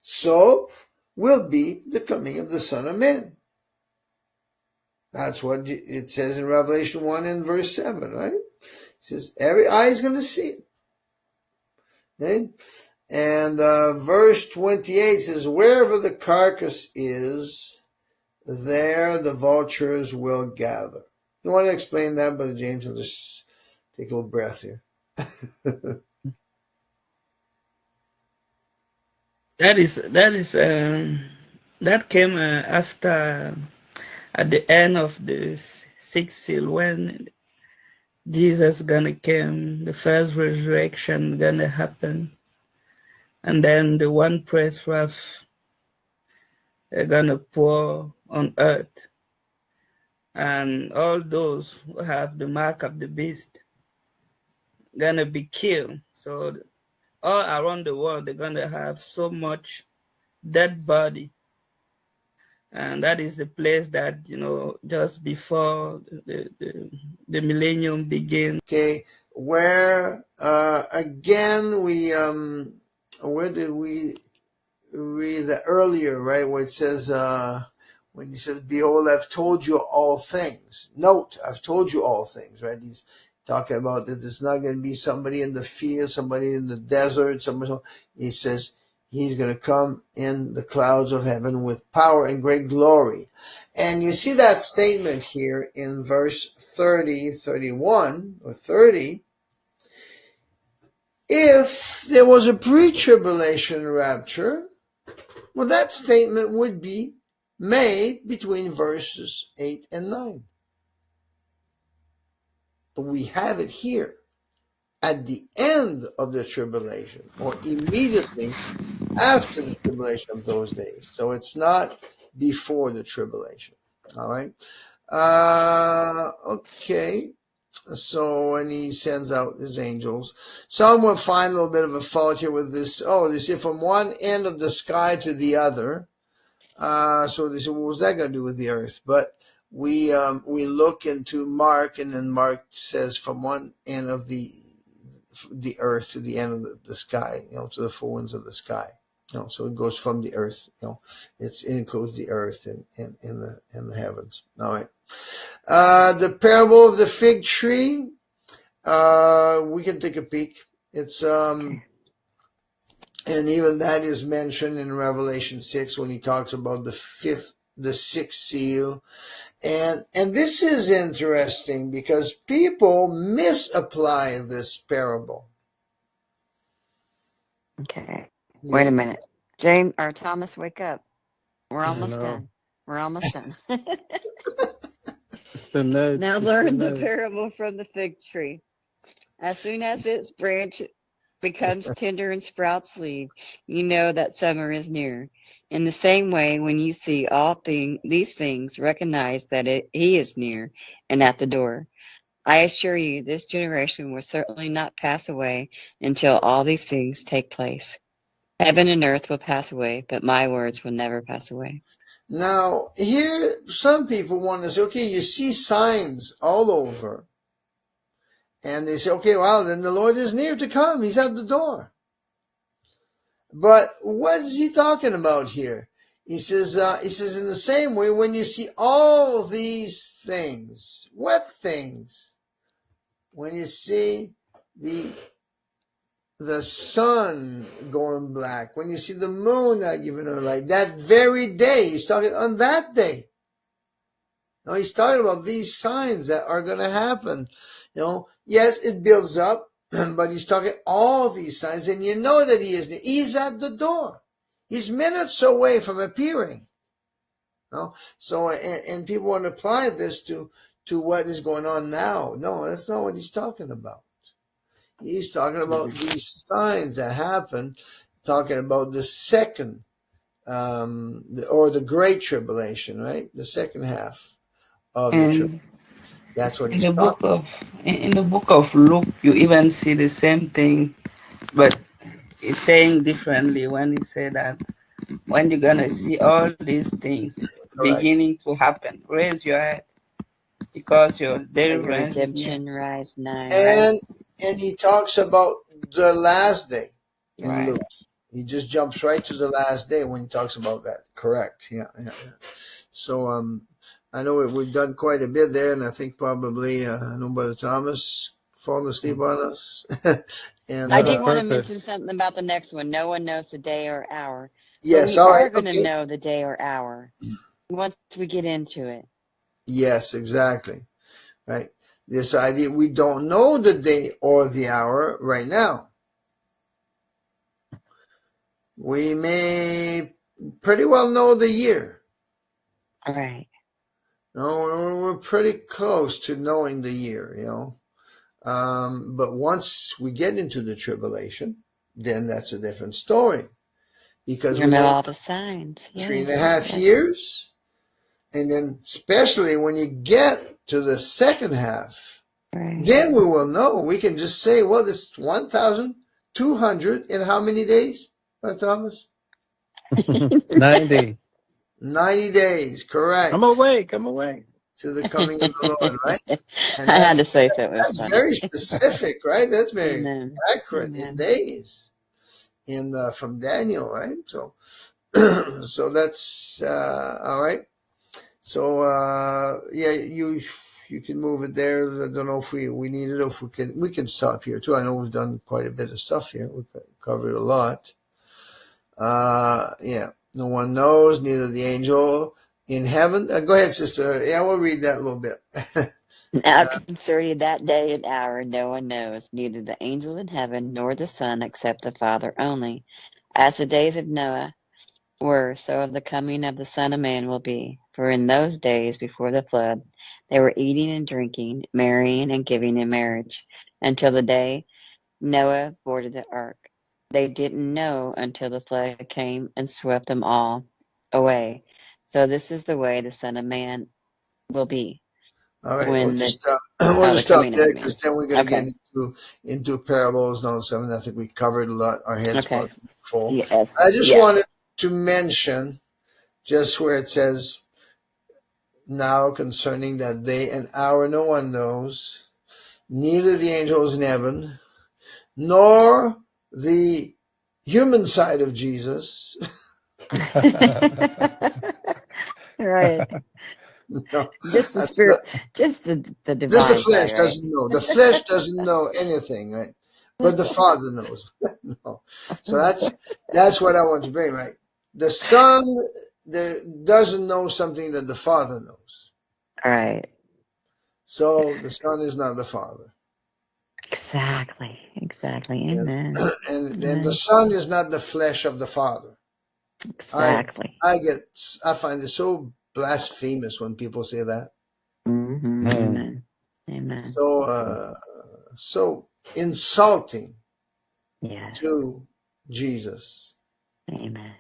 S1: So will be the coming of the Son of Man. That's what it says in Revelation 1 and verse 7, right? It says every eye is going to see it. Okay? And verse 28 says, wherever the carcass is, there the vultures will gather. You want to explain that, Brother James? I'll just take a little breath here.
S5: That came after at the end of the sixth seal when Jesus gonna came, the first resurrection gonna happen, and then the one press wrath gonna pour on earth, and all those who have the mark of the beast gonna be killed. So all around the world they're gonna have so much dead body, and that is the place that, you know, just before the millennium begins.
S1: Okay, where again where did we read that earlier, right? Where it says when he says, behold, I've told you all things. Note, I've told you all things, right? He's talking about that it's not going to be somebody in the field, somebody in the desert, somebody. He says he's going to come in the clouds of heaven with power and great glory. And you see that statement here in verse 30, 31, or 30. If there was a pre-tribulation rapture, well, that statement would be made between verses 8 and 9. But we have it here at the end of the tribulation, or immediately after the tribulation of those days. So it's not before the tribulation. All right. Okay. So, and he sends out his angels. Some will find a little bit of a fault here with this. Oh, they say from one end of the sky to the other. So they say, well, what's that going to do with the earth? But we look into Mark, and then Mark says from one end of the earth to the end of the sky, to the four winds of the sky. So it goes from the earth. It includes the earth and the heavens. All right. The parable of the fig tree. We can take a peek. It's and even that is mentioned in Revelation 6 when he talks about the sixth seal. And this is interesting because people misapply this parable.
S2: Okay. Wait a minute. James or Thomas, wake up. We're almost
S3: No,
S2: done. We're almost done.
S3: it's the nudge.
S2: Now
S3: It's
S2: learn the
S3: nudge.
S2: parable from the fig tree. As soon as its branch becomes tender and sprouts leaf, you know that summer is near. In the same way, when you see these things, recognize that he is near and at the door. I assure you, this generation will certainly not pass away until all these things take place. Heaven and earth will pass away, but my words will never pass away.
S1: Now, here, some people want to say, okay, you see signs all over. And they say, okay, well, then the Lord is near to come. He's at the door. But what is he talking about here? He says in the same way, when you see all these things, what things? When you see the sun going black, when you see the moon not giving her light, that very day, he's talking on that day. Now he's talking about these signs that are going to happen. Yes, it builds up, but he's talking all these signs, and you know that he is near. He's at the door. He's minutes away from appearing. So, and people want to apply this to what is going on now. No, that's not what he's talking about. He's talking about these signs that happen, talking about the second, or the great tribulation, right? The second half of the tribulation.
S5: And
S1: That's what
S5: in
S1: he's
S5: the
S1: talking.
S5: book of Luke, you even see the same thing, but it's saying differently when he said that when you're gonna see all these things
S1: Correct.
S5: beginning to happen, raise your head because your
S2: For your
S5: deliverance is near.
S2: redemption rise nigh, right?
S1: And he talks about the last day in
S2: Right.
S1: Luke. He just jumps right to the last day when he talks about that. Correct. Yeah. So I know we've done quite a bit there, and I think probably I know Brother Thomas falling asleep on us. And
S2: I
S3: No, the
S2: do want to mention
S3: purpose.
S2: something about the next one. No one knows the day or hour. But
S1: yes,
S2: we
S1: all right,
S2: are going to
S1: okay.
S2: know the day or hour once we get into it.
S1: Yes, exactly. Right. This idea, we don't know the day or the hour right now. We may pretty well know the year.
S2: All right.
S1: No, we're pretty close to knowing the year, But once we get into the tribulation, then that's a different story. Because
S2: You'll
S1: we
S2: know
S1: know
S2: all the signs.
S1: three and
S2: Yes.
S1: a half
S2: Yes.
S1: years. And then especially when you get to the second half,
S2: Right.
S1: then we will know. We can just say, well, it's 1,200 in how many days, Thomas?
S3: 90.
S1: 90 days,
S3: I'm
S1: correct,
S3: awake. I'm awake.
S1: to the coming of the Lord, right? And
S2: I had to say so. It was
S1: that's
S2: funny.
S1: very specific, right? That's very
S2: Amen.
S1: accurate in
S2: Amen.
S1: days from Daniel, right? So, so that's all right. So yeah, you can move it there. I don't know if we need it, or if we can stop here too. I know we've done quite a bit of stuff here. We've covered a lot. Yeah, no one knows, neither the angel in heaven. Go ahead, sister. Yeah, we'll read that a little bit.
S2: Now concerning that day and hour, no one knows, neither the angel in heaven nor the Son, except the Father only. As the days of Noah were, so of the coming of the Son of Man will be. For in those days before the flood, they were eating and drinking, marrying and giving in marriage, until the day Noah boarded the ark. They didn't know until the flood came and swept them all away. So this is the way the Son of Man will be
S1: All right,
S2: when
S1: we'll just
S2: the
S1: stop
S2: coming of
S1: there
S2: the
S1: because
S2: man.
S1: then we're going to get
S2: Okay.
S1: into parables now. Something I think we covered a lot. Our heads
S2: Okay.
S1: probably full.
S2: Yes.
S1: I just
S2: Yes.
S1: wanted to mention just where it says now concerning that day and hour no one knows, neither the angels in heaven, nor the human side of Jesus.
S2: Right.
S1: No,
S2: Just the
S1: that's not.
S2: spirit, just the
S1: Just the
S2: divine
S1: flesh
S2: side, right?
S1: doesn't know. The flesh doesn't know anything, right? But the Father knows. No. So that's what I want to bring, right? The Son doesn't know something that the Father knows.
S2: All right.
S1: So the Son is not the Father.
S2: Exactly. Exactly.
S1: And
S2: Amen.
S1: and the
S2: Amen.
S1: Son is not the flesh of the Father. I
S2: Exactly.
S1: I find it so blasphemous when people say that.
S2: Mm-hmm.
S3: Mm.
S2: Amen. Amen.
S1: So insulting
S2: Yes.
S1: to Jesus.
S2: Amen.